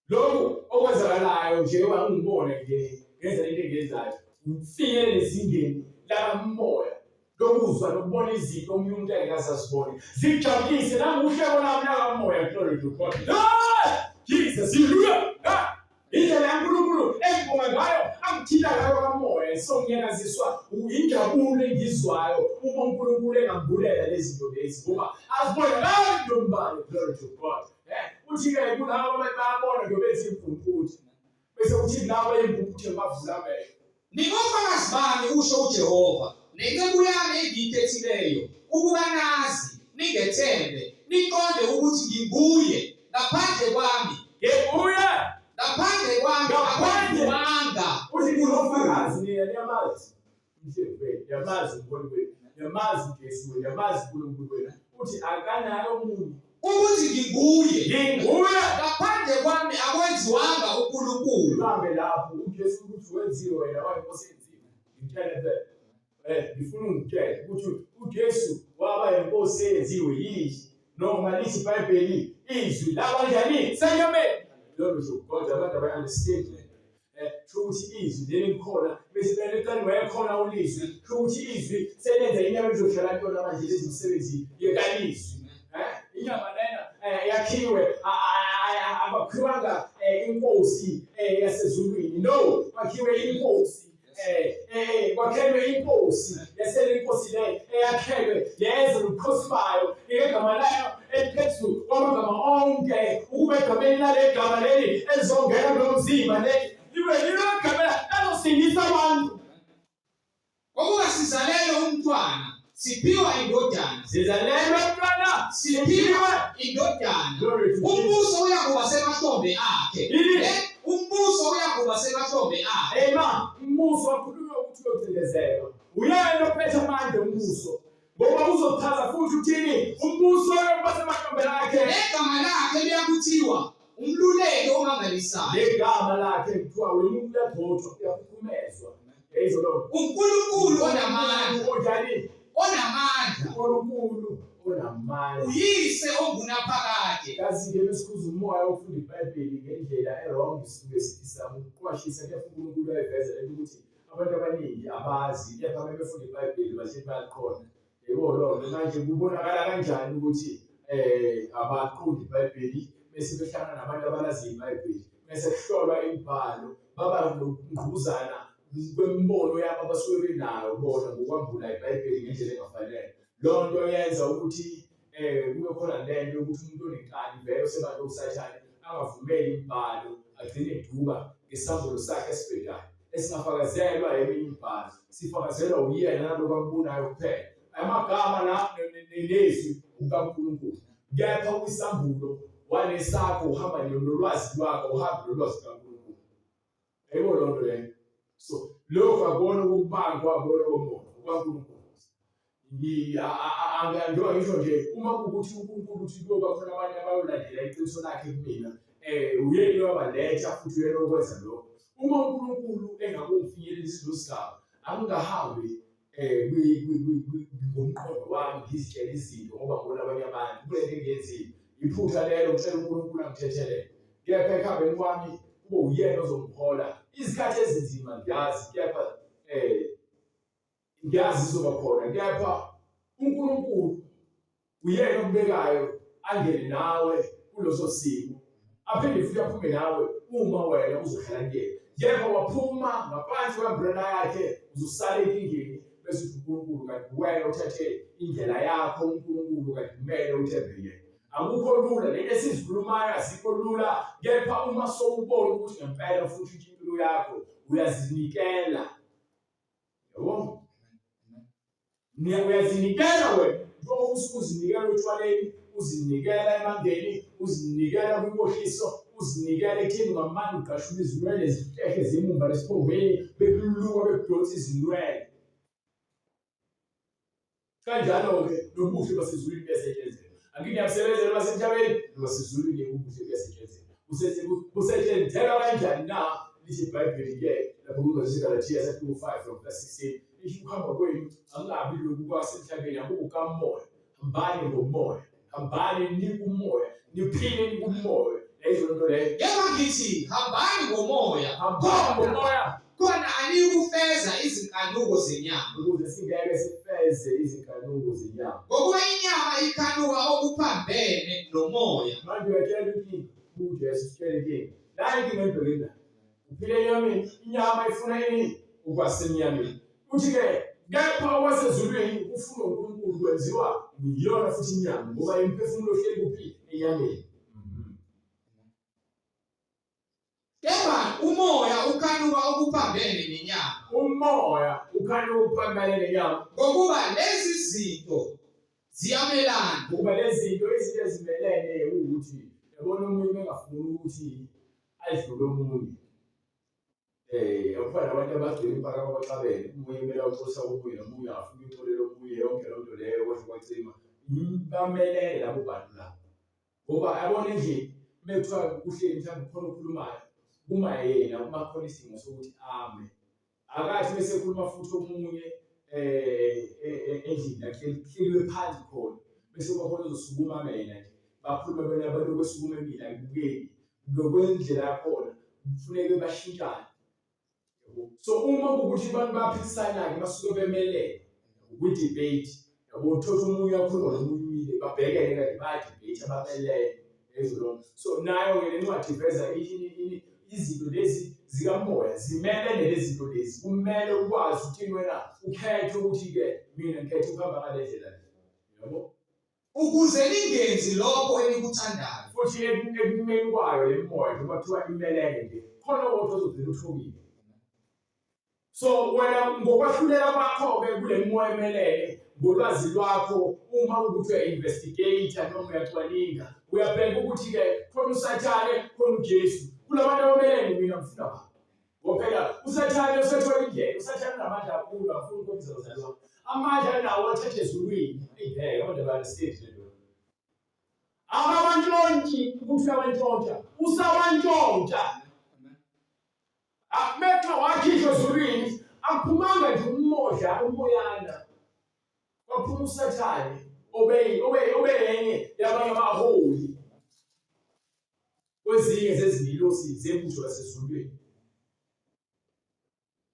Lokho okwenzakalayo nje wangibone nje ngenza into engezayo. Ufike lezingeni lamoya. Lokuzwa lokubona izinto omunye umuntu engekazazibone. Zijabulise nanguhleko lami lakamoya. Glory to God. Jesus, hallelujah. Indlela yaNkulunkulu engibonga ngayo angithila ngayo kamoya songiyakaziswa injabulo engizwayo uma uNkulunkulu engambulela lezi zinto lezi ngoba azibonakali ndombani. Glory to God. Uthi-ke kulabo bayabona nje bese impumputhe bese uthi labo impumputhe bavula amehlo. Ningofakazi bami usho uJehova nenceku yami engiyikhethileyo ukuba nazi ningethembe niqonde ukuthi nginguye ngaphandle kwami. Ngaphandle kwami akwenziwanga. Uthi kunofakazi niyamazi mhlawumbe yamazi uNkulunkulu wenu yamazi uJesu wenu yamazi uNkulunkulu wenu uthi akanayo umuntu ukuthi nginguye Nginguye. ngaphandle kwami akwenziwanga uNkulunkulu. Uhambe lapho uJesu ukuthi wenziwe wena wayenkosi enzima. Ngitshele phela. Ngifuna ungitshele ukuthi uJesu waba inkosi eyenziwe yini noma lithi iBhayibheli izwi labanjani senyameni. Lolo nje kodwa abantu abayi-understand. Ukuthi izwi leli likhona bese belikani wayekhona ulizwi ukuthi izwi selenza inyama izohlala kuyona manje lezi imisebenzi yekalizwi. Inyama lena yakhiwe akakhiwanga inkosi yasezulwini, no, kwakhiwe inkosi kwakhelwe inkosi yasele inkosi le eyakhelwe yeze ubukhosi bayo igama layo eliphezulu kwamagama onke ukuba egameni lale gama leli elizongena kulo mzimba leli libe lilo gama elizosindisa abantu. Ngokuba sizalelwe umntwana siphiwa indodana, Sizalelwe umntwana siphiwa indodana. Umbuso uyakuba semahlombe akhe. Umbuso uyakuba semahlombe akhe. Umbuso wakhulunywa ukuthi uyocindezela. Uyena ophethe amandla umbuso. Ngoba uzothatha futhi uthini? Umbuso uyokuba semahlombe akhe. Igama lakhe liyakuthiwa umluleki omangalisayo. Legama lakhe kuthiwa umuntu uyagxothwa, uyaphukumezwa. uNkulunkulu onamandla. Onjani? Onamandla. uNkulunkulu onamandla. Uyise ongunaphakade. Kazi-ke besikhuza umoya ukufunda iBhayibheli ngendlela errong isisuke sithi samuqwashisa kepha uNkulunkulu ayivezela ukuthi abantu abaningi abazi kepha befunda iBhayibheli bathi bayaqonda. Yebo lo manje kubonakala kanjani ukuthi abaqondi iBhayibheli bese behlangana nabantu abalazi iBhayibheli bese kuhlolwa imibhalo baba nokungquzana kwemibono yabo abasuke benayo bona ngokwambula iBhayibheli ngendlela engafanele. Lo nto yenza ukuthi kube khona lento yokuthi umuntu onenkani vele osebantu osathane angavumeli imibhalo agcine eduka ngesambulo sakhe esibhekayo esingafakazelwa eminye imibhalo sifakazelwa uyena nalokho akubonayo kuphela. Amagama la nezwi ukaNkulunkulu kepha kwisambulo wanesakho uhamba nolwazi lwakho uhamba nolwazi kaNkulunkulu. Yebo lo nto leyo. So lokho akubona ukubangwa kwabona komoya kwaNkulunkulu. Ngiyangiwa ngisho nje uma kukuthi uNkulunkulu uthi kuyoba khona abantu abayolandela iqiniso lakhe kumina uyena oyabaletha futhi uyena okwenza lokho. Uma uNkulunkulu engakumfinyelelisi lo sigaba angahambi ngomqondo wami ngizitshela izinto ngoba ngibona abanye abantu kule nto engenzile iphutha lelo ngicela uNkulunkulu angithethelele. Kepha ekuhambeni kwami kube uyena ozongiphola izikhathi ezinzima ngiyazi kepha ngiyazi izoba khona kepha uNkulunkulu uyena obekayo angene nawe kuloso simo aphinde futhi aphume nawe uma wena uzohlala kuyena. Kepha waphuma ngaphansi kwembrana yakhe uzosala enkingeni bese uNkulunkulu kanti wena uthathe indlela yakho uNkulunkulu kanti kumele uthembe yena. Akukho lula lento esizikhulumayo asikho lula kepha uma sowubona ukuthi ngempela futhi impilo yakho uyazinikela. Yebo. Uyazinikela wena njengoba uzinikela utshwaleni, uzinikela emangeni, uzinikela kwinkohliso, uzinikela ekutheni ngamandla ugashula izinwele zihlehle zemumva lesiphongweni bekululuka bekudonsa izinwele. Kanjalo-ke nobuhle basezulwini buyasetshenziswa. Angithi niyabusebenzela basemhlabeni nobasezulwini ubuhle buyasetshenziswa. Busetshenziswa kanjani na? Lithi iBhayibheli-ke lapho kuZagalatiya 5:16 isho ukuhamba kwenu angabi lokhu kwasemhlabeni akukamoya. Hambani ngomoya, hambani nikumoya, niphile nikumoya. Leyo nto leyo. Yebo ngithi hambani ngomoya, hambani ngomoya. Khona anikufeza izinkanuko zenyama. Ukuze singeke sifeze izinkanuko zenyama. Ngokuba inyama ikhanuka okuphambene nomoya. Manje uyatshela ukuthi uJesu sitshele inkinga. La inkinga ebhekene nayo. Uphile enyameni, inyama ifuna ini? Ukwasenyameni. Uthi-ke kepha okwasezulwini ufuna uNkulunkulu kwenziwa yiyona futhi inyama ngoba imphefumulo ohleli kuphi? Enyameni. Kepha umoya ukhanuka okuphambene nenyama. Umoya ukhanuka okuphambene nenyama. Ngokuba lezi zinto ziyamelana. Ngoba lezi zinto ezimelene ukuthi yabona umuntu engafuni ukuthi adlule omunye. Akufana nabantu abagcina impaka abaxabene umunye kumele awuxosa omunye nomunye afuna ukuxolela omunye yonke loo nto leyo kodwa kwacima bamelene labo bantu labo. ngoba yabona endlini mekuthiwa kuhleli mhlawumbe khona okhulumayo uma yena uma khona isidingo sokuthi ame akathi bese ekhuluma futhi omunye endlini ahleliwe phansi khona bese kwakhona uzosukuma yena nje bakhuluma bena abantu besukuma emile akubukeki ngokwendlela yakhona kufuneka bashintshane. So uma ukuthi abantu baphikisana-ke basuke bemelele kwi-debate yabo uthola omunye uyakhuluma nomunye babhekene kanti baya-debate abamelele ezolona. So nayo-ke le ncwadi iveza izinto lezi zikamoya zimelene lezinto lezi. Kumele ukwazi ukuthi wena ukhethe ukuthi-ke mina ngikhethe ukuhamba ngale ndlela le, yabo, ukuze ningenzi lokho enikuthandayo. futhi ekumeni kwayo le moya njengoba kuthiwa imelene nje khona kodwa ozogcina uthukile. So wena ngokwahlulela kwakho-ke kule moya emelele ngolwazi lwakho uma ukuthi uya-investigator noma uyacwaninga uyabheka ukuthi-ke khona usathane khona uJesu kulabantu abamelene mina ngifuna baba ngoba phela usathane usethola indlela usathane unamandla kakhulu afuna ukwenza uzalwane amandla anawo athathe ezulwini eyibheke abantu abanestage lento abantshontsha ukuthi abantshontsha usabantshontsha akumeka wakhishwa ezulwini akuphumanga nje umoyana kwaphuma usathane obeyenye yabanye abaholi kwezinye zezingilosi zebutho lasezulwini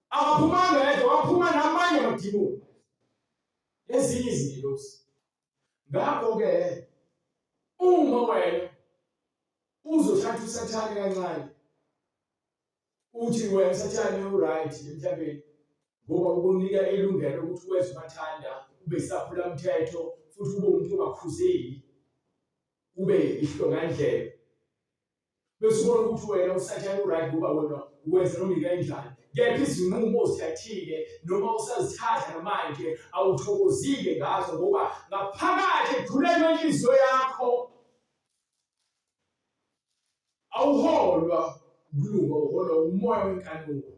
akaphumanga yedwa waphuma namanye amadimoni ezinye izingilosi. Ngakho-ke uma wena uzothatha usathane kancane uthi wena usathane uright emhlabeni ngoba ukunika ilungelo ukuthi wenze umathanda ube isaphula mthetho futhi ube umuntu ongakhuzeli ube ihlongandlela bese ubona ukuthi wena usathane uright ngoba wena uwenza noma kanjani kepha izinqumo ozithathile noma usazithatha namanje awuthokozile ngazo ngoba ngaphakathi ekukhuleni kwenhliziyo yakho awuholwa ukulunga, uholwa umoya wenkanuko.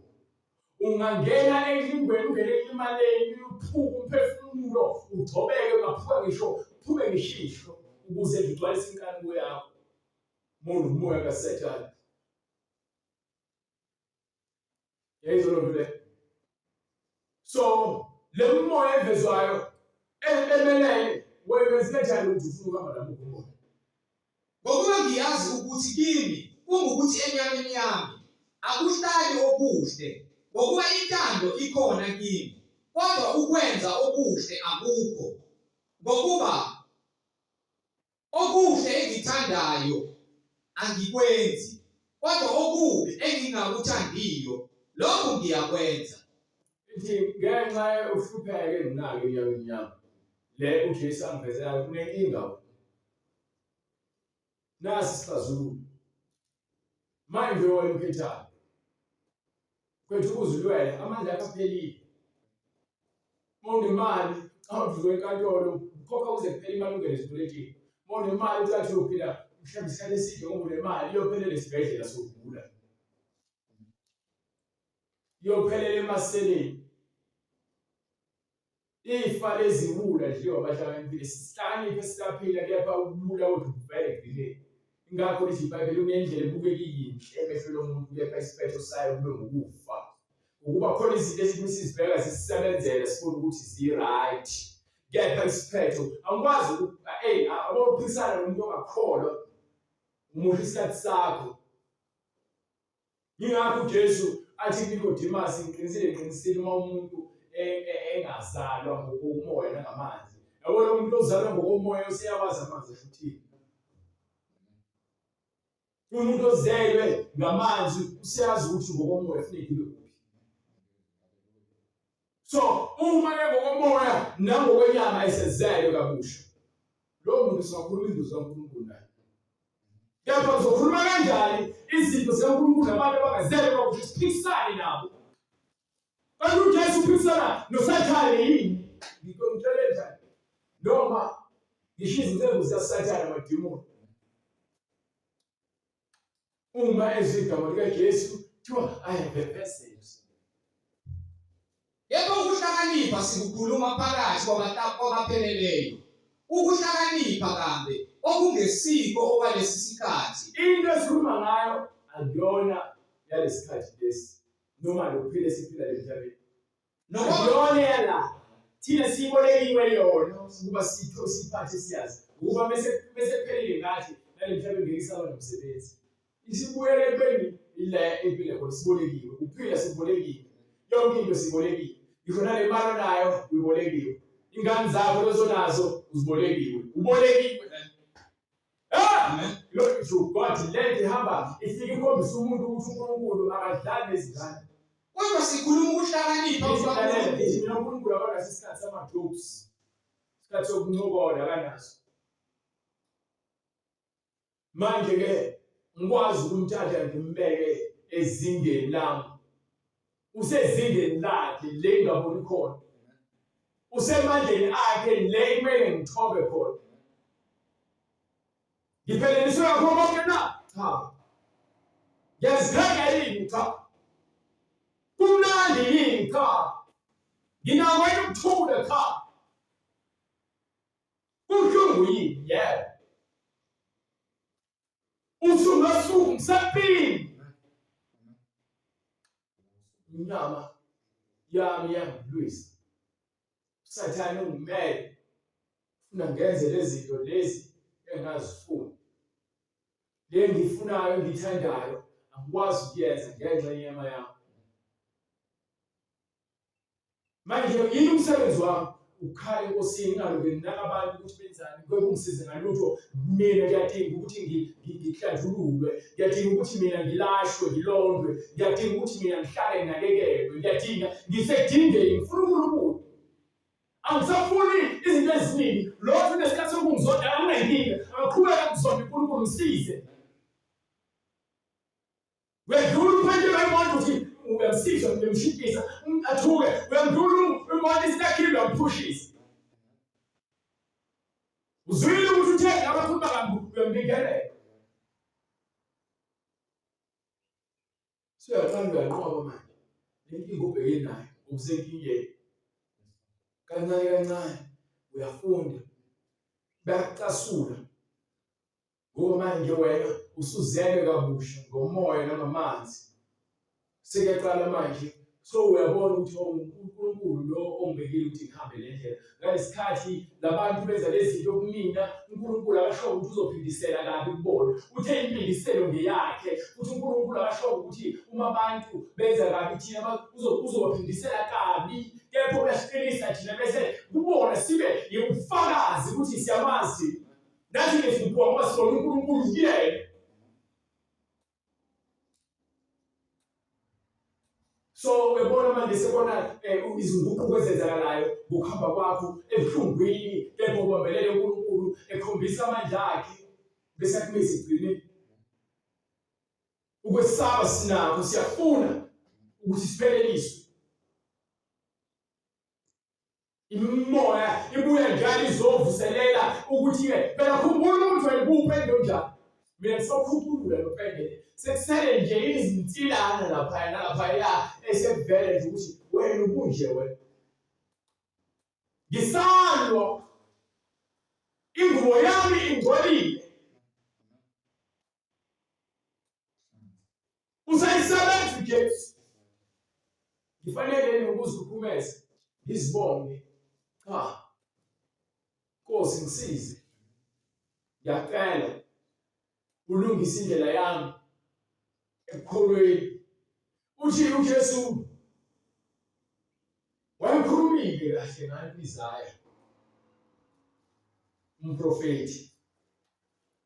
Ungangena endlingweni ungene emaleni uphuke umphefumulo ugcobeke ungaphuka ngisho uphume ngishishwa ukuze ngigcwalise inkanuko yakho umoya kaSathane. Yayizwa loo nto le. So le moya evezwayo emelele wenza kanjani ukuthi ufuna ukuhamba nami umoya ngokuba ngiyazi ukuthi kimi kungukuthi enyameni yami akuhlali okuhle ngokuba intando ikhona kimi kodwa ukwenza okuhle akukho ngokuba okuhle engithandayo angikwenzi kodwa okubi engingakuthandiyo lokho ngiyakwenza. Ithi ngenxa uhlupheke nginake enyameni yami le uJesu angivezela kunenkinga nasi sifazulu manje wena ukhethayo kwethu ukuzilwela amandla akaphelile monemali awudlule enkantolo ukhokha uze kuphela imali ungene esibulekini monemali ucathi uphila mhlawumbe isikhathi eside ngoba unemali iyophelela esibhedlela sokugula iyophelela emaseleni ifa leziwula nje abahlakaniphile sihlakaniphe sisaphila kepha ubula wethu kuvele kugcineni. Ingakho lithi iBhayibheli kunendlela ebukeka iyinhle emehlweni lomuntu kepha isiphetho sayo kube ngukufa ukuba khona izinto ezithi sizibheka zisisebenzele sifuna ukuthi zi-right kepha isiphetho angikwazi abophikisana nomuntu ongakholwa umusho isikhathi sakho. Yingakho uJesu athi kuNikodimasi ngiqinisile uma umuntu engazalwa ngokomoya nangamanzi. Yabona umuntu ozalwa ngokomoya useyawazi amanzi ashuthile. Umuntu ozelwe ngamanzi usiyazi ukuthi ngokomoya kufanele ibe kuphi. So uma ngokomoya nangokwenyama esezelwe kabusha lo muntu singakhuluma induzo kaNkulunkulu naye. Kepha uzokhuluma kanjani izinto zikaNkulunkulu nabantu abangazelwe kabusha siphikisane nabo? Kanti uJesu uphikisana noSathane yini? Ngikutshela njani? Noma ngisho izinceku zikaSathane amadimoni uma ezigama likaJesu kuthiwa I have a message. Yebo ukuhlakanipha sikukhuluma phakathi kwabapheleleyo. Ukuhlakanipha kambe okungesiko okwalesi sikhathi. Into esikhuluma ngayo akuyona yalesikhathi lesi noma lokuphila esiphila emhlabeni. Akuyona yala thina sibolekiwe yona ukuba siphathe siyazi ukuba bese phelile ngathi nalemhlabeni ngeke isaba nomsebenzi. Isibuyele kubeni ile empilo khona sibolekiwe, ukuphila sibolekiwe, yonke into sibolekiwe. Ikhona le mali nayo uyibolekiwe. Ingane zakho lezonazo uzibolekiwe. Ubolekiwe. Lo isho God let ihamba ifike ikhombisa umuntu ukuthi uNkulunkulu akadlali nezingane. Kodwa sikhuluma ukuhlakanipha uNkulunkulu. Mina uNkulunkulu akanaso isikhathi sama-jokes. Isikhathi sokuncokola akanaso. Manje ke ngikwazi ukumthatha ngimbeke ezingeni lami. Usezingeni lakhe le ngaboni khona. Usemandleni akhe le kumele ngithobe khona. Ngiphelelisiwe ngakho konke na? Cha. Ngiyazikhaga yini? Cha. Kumnandi yini? Cha. Nginawo ukuthula? Cha. Kubuhlungu yini? Yebo. Usuku ngisaphinda. Inyama yami yangilwisa. Usathane ungimele. Ufuna ngenze lezi zinto lezi engazifuni. Le ngifunayo ngithandayo angikwazi ukuyenza ngenxa yenyama yami. Manje yini umsebenzi wami? Ukhala enkosini ngalobe nginaka abantu ukuthi benzani kwekungisize ngalutho. Mina ngiyadinga ukuthi ngihlanjululwe, ngiyadinga ukuthi mina ngilashwe ngilondwe, ngiyadinga ukuthi mina ngihlale nginakekelwe, ngisedingeni ngifuna uNkulunkulu. Angisafuni izinto eziningi. Lokho nesikhathi sokungizonda anginayinkinga. Angaqhubeka ngizonda uNkulunkulu ngisize. Wedlula uphendule umuntu uthi uyamsiza uyamshikisa athuke uyamdlula umuntu isitakhiwe uyampushisa. Uzwile ukuthi uthe abakhuluma kabi uyambingelela. Siyaqala uyanqoba manje. Lenkinga obhekene nayo usenkingeni. Kancane kancane uyafunda. Bayakucasula. Ngoba manje wena usuzele kabusha ngomoya nangamanzi. Sekuyaqala manje so uyabona ukuthi uNkulunkulu lo ongibekile ukuthi ngihambe le ndlela. Ngalesikhathi labantu benza lezi zinto kumina uNkulunkulu akasho ukuthi uzophindisela kabi kubona. Uthe impindiselo ngeyakhe. Uthi uNkulunkulu akasho ukuthi uma abantu benza kabi thina uzobaphindisela kabi. Kepha uyasiqinisa thina bese kubona sibe ubufakazi ukuthi siyamazi. Nathi ngifuna ngoba sibona uNkulunkulu yena. So uyabona manje sekona izinguquko ezenzakalayo ngokuhamba kwakho ebuhlungwini kepha ubambelele uNkulunkulu ekhombisa amandla akhe bese kumisa igcine. Ukwesaba sinakho siyafuna ukuthi sipheleliswe. Imoya ibuya njalo izovuselela ukuthi phela khumbula ukuthi wena ubuphendle njani. Mina ngisakhumbula nophendle. Sekusele nje izinsilana lapha nalaphaya esevele nje ukuthi wena ubunje wena. Ngisalwa ingubo yami ingcolile. Usayisebenza uJesu. Ngifanele ukuzikhumeza ngizibonge. Cha. Nkosi ngisize. Ngiyacela ulungise indlela yami. Ekholweni uthi uJesu wayekhulumile kahle ngayo Isaya umprofeti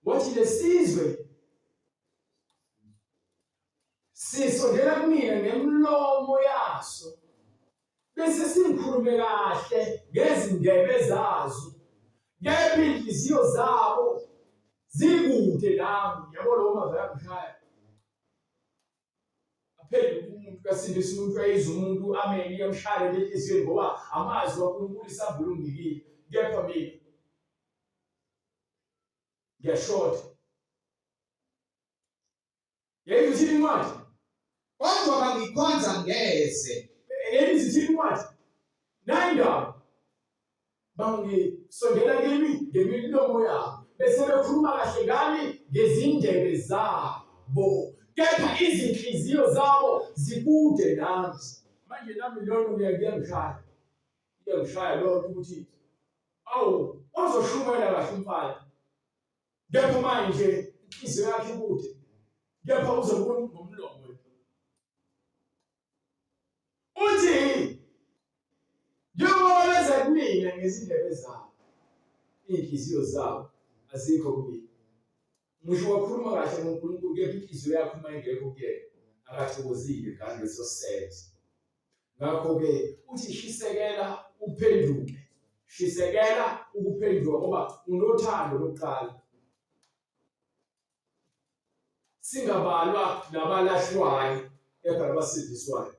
wathi lesizwe sisondela kumina ngemlomo yaso bese singikhulume kahle ngezindebe zazo kepha inhliziyo zabo zikude nami. Yabo lo mazwi ayakushaya. Umuntu kasindisa umuntu ayiza umuntu ameni yamshaya lenhliziyweni ngoba amazwi kaNkulunkulu isambula ungikile. Kepha mina ngiyashota. Yebo uthini incwadi? Kodwa bangikhonza ngeze. Yebo uthini incwadi? Nayindaba bangisondela kimi ngemilomo yabo bese bekhuluma kahle ngani ngezindebe zabo, kepha izinhliziyo zabo zikude nami. Manje nami lona kuyangishaya. Kuyangishaya lokho ukuthi awu wazoshumela kahle umfana. Kepha manje inhliziyo yakhe ikude. Kepha uzobona ngomlomo. Uthi njengoba benza kumina ngezindebe zabo, iy'nhliziyo zabo azikho kumina. Ngisho wakhuluma kahle ngoNkulunkulu, kepha inhliziyo yakho uma ingekho kuyena akathokozile ngaleso senzo. Ngakho-ke uthi shisekela uphenduke, shisekela ukuphenduka ngoba unothando lokuqala. Singabalwa nabalahlwayo kepha nabasindiswayo.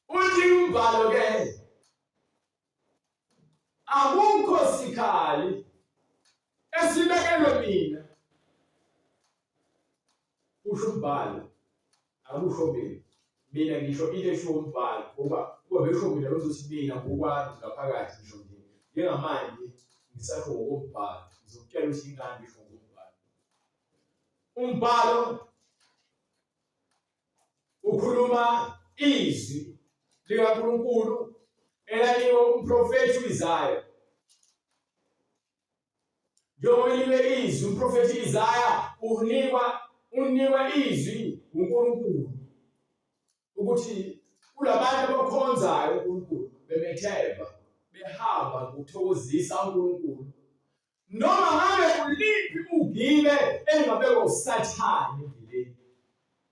Uthi umbhalo-ke akukho sikhali esibekelwe mina. Usho umbhalo, akusho mina. Mina ngisho into esho umbhalo ngoba besho mina bezothi mina ngokwami ngaphakathi ngisho nje. Njengamanje ngisasho ngokombhalo, ngizokutshela ukuthi ingane ngisho ngokombhalo. Umbhalo ukhuluma izwi likaNkulunkulu elanikwe umprofethi u-Isaya. Njengoba libe izwi umprofethi Isaya unikwa izwi uNkulunkulu ukuthi kulabantu abakhonzayo uNkulunkulu bemethemba behamba ngokuthokozisa uNkulunkulu. Noma ngabe uliphi ugile engabekwa uSathane endleleni.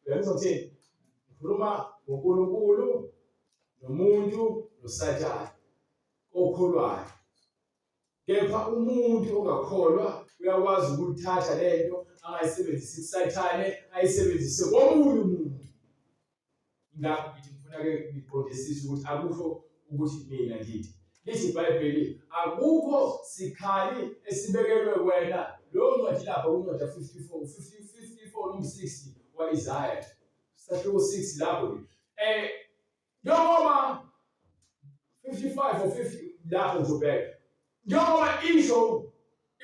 Uyakuthi ukhuluma ngoNkulunkulu nomuntu noSathane okholwayo. Kepha umuntu ongakholwa uyakwazi ukuthatha lento angayisebenzisi kuSathane ayisebenzise komunye umuntu. Ngakho ngithi ngifuna-ke ngiqondisise ukuthi akusho ukuthi mina ngithi. Lithi iBhayibheli akukho sikhali esibekelwe wena. Lowo ncwadi lapha uncwadi 54 nombe 60 wa-Isaya. Sahluko 6 lapho. Njengoba 55 or 50 lapho uzobheka. Njengoba isho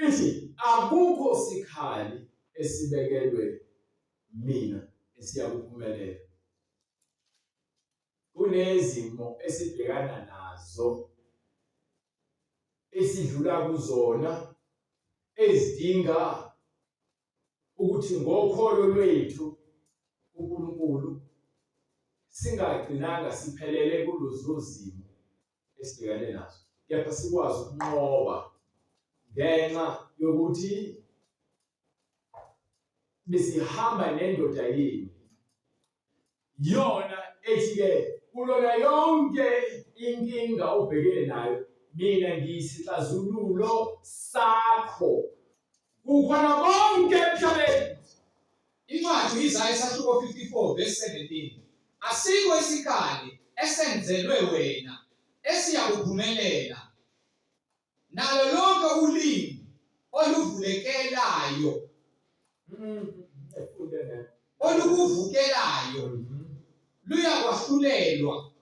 ithi akukho sikhali esibekelwe mina esiyakuphumelela. Kunezimo esibhekana nazo esidlula kuzona ezidinga ukuthi ngokholo lwethu uNkulunkulu singagcinanga siphelele kulezo zimo esibhekane nazo, kepha sikwazi ukunqoba ngenxa yokuthi besihamba nendoda yini yona ethi-ke kulona yonke inkinga obhekene nayo mina ngiyisixazululo sakho kukhona konke emhlabeni. Incwadi u-Isaya isahluko 54 verse 17. Asikho isikhali esenzelwe wena esiyakuphumelela, nalo lonke ulimi oluvulekelayo olukuvukelayo luyakwahlulelwa.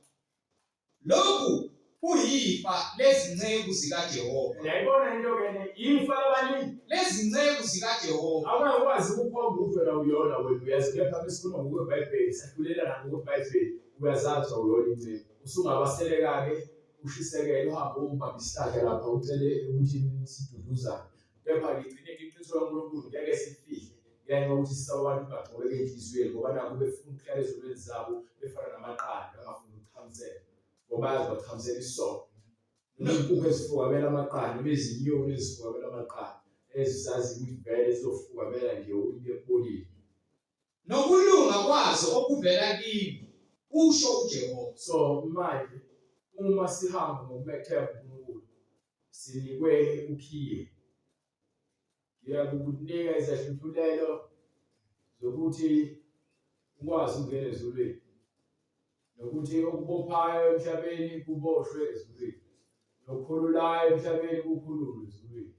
Lokhu kuyifa lezinceku zikaJehova. Yayibona into kene ifa labani lezinceku zikaJehova. Awukwazi ukukhomba uvela uyona wena uyazi, kepha besikhuluma ngokweBhayibheli sahlulela nangokwebhayibheli uyazazi awuyona inceku. Usungabaseleka-ke ushisekele uhambe umbamba isihlahla lapha ucele ukuthi siduduzane. Kepha ngigcine iqiniso laNkulunkulu ngeke sifihle ngenxa yokuthi sisabantu bagxobeke enhliziyweni ngoba nakho befuna ukuhlala ezulwini zabo befana namaqanda bangafuni ukuqhamisela ngoba bayazi baqhamisela isono. Ney'nkukhu ezifukabela amaqanda bezinyoni ezifukabela amaqanda ezisazi ukuthi vele zizofukabela nje into epholile. Nokulunga kwazo okuvela kimi kusho uJehova. So manje uma sihamba ngokumethemba uNkulunkulu sinikwe ukhiye. Ngiyakukunika izahlulelo zokuthi ukwazi ukungena ezulwini nokuthi okubophayo emhlabeni kuboshwe ezulwini nokukhululayo emhlabeni kukhululwe ezulwini.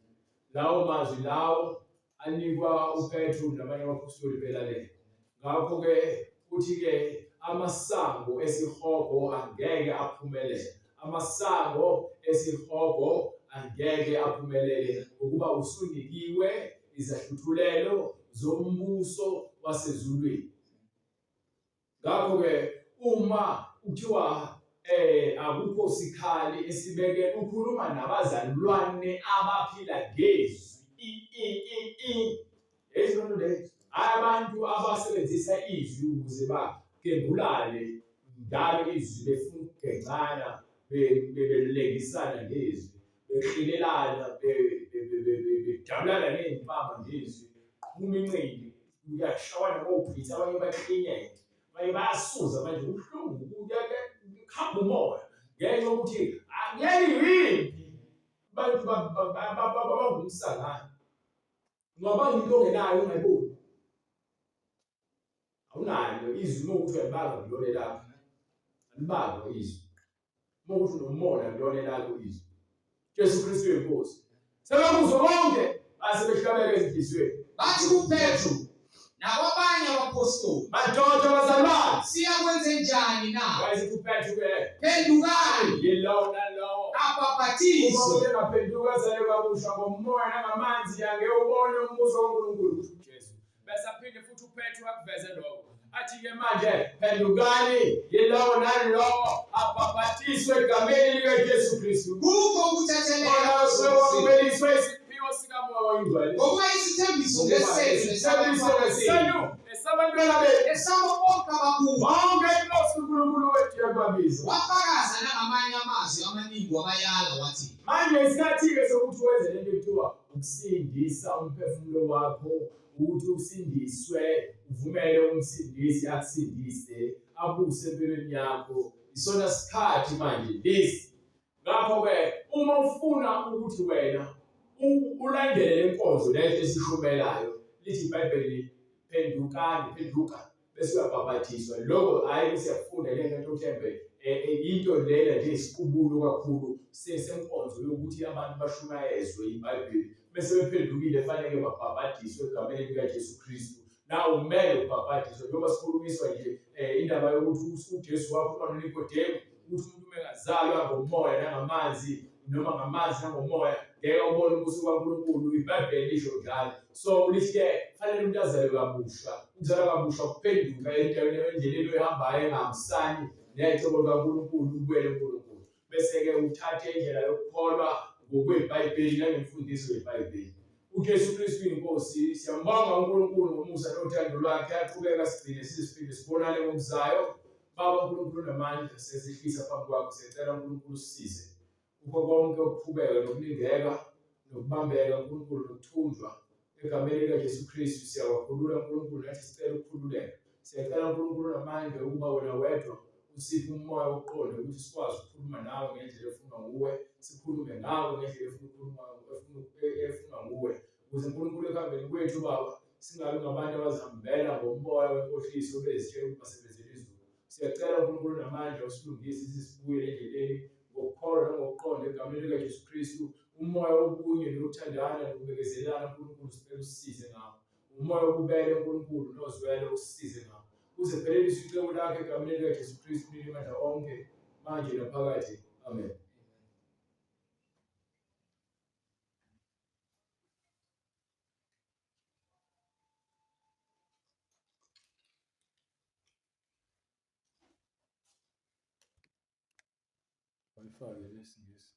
Lawo mazwi lawo anikwa uPetru nabanye abapostoli belalela. Ngakho-ke uthi-ke amasango esihogo angeke aphumelele. Amasango esihogo angeke aphumelele ukuba usunikiwe izahluthulelo zombuso wasezulwini. Ngakho-ke uma kuthiwa akukho sikhali esibeke ukhuluma nabazalwane abaphila ngezwi ezilonto le abantu abasebenzisa izwi ukuze bagembulale ngalo izwi befuna ukugengcana belekisana ngezwi behlelelana bejabulana ney'mpama ngezwi qhuma incindi uyashawana ngobhitha abanye baklinyeke abanye bayasuza manje ubuhlungu kuhamba umoya ngenxa yokuthi angeke yimpi abantu babangumsangane ngoba into ongenayo ungayiboni awunayo izwi uma ukuthi uyalibanga kulona lakho alibanga izwi uma ukuthi unomona kulona lakho izwi Jesu Kristu yenkosi sebekuzwa bonke base behlabeka ezinhliziyweni bathi kuPetru nakwabanye abapostoli, madoda abazalwane siyakwenze njani na? wayethi uPetru Phendukani yilowo nalowo abhabhathizwe engaphenduka azale kabusha ngomoya nangamanzi yange ubone umbuso kaNkulunkulu kusho uJesu. Bese aphinde futhi uPetru akuveze lokho athi-ke manje phendukani yilowo nalowo abhabhathiswe egameni likaJesu Kristu kukho ukuthatheleka okwakubeliswe isiphiwo sikamoya oyingcwele ngoba isithembiso ngesenu esabantwana bethu esabo bonke abakubo bonke inkosi uNkulunkulu wethu yababiza wafakaza nangamanye amazwi amaningi wabayala wathi, manje isikhathi-ke sokuthi wenze lento ekuthiwa ukusindisa umphefumulo wakho ukuthi usindiswe uvumele umsindisi akusindise abuse empilweni yakho isona sikhathi manje lesi. Ngakho-ke uma ufuna ukuthi wena ulandele le nkonzo lento esishumelayo lithi iBhayibheli phenduka bese uyabhabhathiswa. Lokho hhayi siyakufunda le nto mhlembe into lena nje isiqubulo kakhulu senkonzo yokuthi abantu bashumayezwe iBhayibheli bese bephendukile fanele babhabhatiswe egameni likaJesu Kristu. Nawe kumele ubhabhatiswe njengoba sikhulumiswa nje indaba yokuthi uJesu wakhuluma noNikodemu ukuthi umuntu mengazalwa ngomoya nangamanzi noma ngamanzi nangomoya ngeke ubone umbuso kaNkulunkulu. iBhayibheli lisho njalo. So lithi-ke fanele umuntu azalwe kabusha. Ukuzalwa kabusha kuphenduka endleleni oyihambayo engahambisani ney'cebo kaNkulunkulu ubuyele kuNkulunkulu. Bese-ke uthathe indlela yokukholwa ngokweBhayibheli nangemfundiso yeBhayibheli. uJesu Kristu inkosi siyambonga uNkulunkulu ngomusa nothando lwakhe aqhubeka sigcine siziphinde sibonane ngokuzayo. Baba uNkulunkulu namandla sezihlisa phambi kwakho sicela uNkulunkulu sisize kukho konke ukuqhubeka nokulingeka nokubambeka uNkulunkulu nokuthunjwa egameni likaJesu Kristu siyawakhulula uNkulunkulu nathi sicela ukukhululeka. Siyacela uNkulunkulu namandla ukuba wena wedwa usiphe umoya wokuqonda ukuthi sikwazi ukukhuluma nawe ngendlela efunwa nguwe, sikhulume nawe ngendlela efunwa nguwe, ukuze uNkulunkulu ekuhambeni kwethu Baba singabi ngabantu abazihambela ngomoya wenkohliso bezitshela ukuthi basebenzele izulu. Siyacela uNkulunkulu namandla usilungise sisibuyele endleleni ngokukholwa nangokuqonda egameni likaJesu Kristu. Umoya wobunye nokuthandana nokubekezelana uNkulunkulu sicela usisize ngawo. Umoya wobubele uNkulunkulu nozwelo usisize ngawo. Uze phelelise icebo lakhe egameni likaJesu Kristu amandla onke manje naphakade. Amen. Ayifake lesingisi.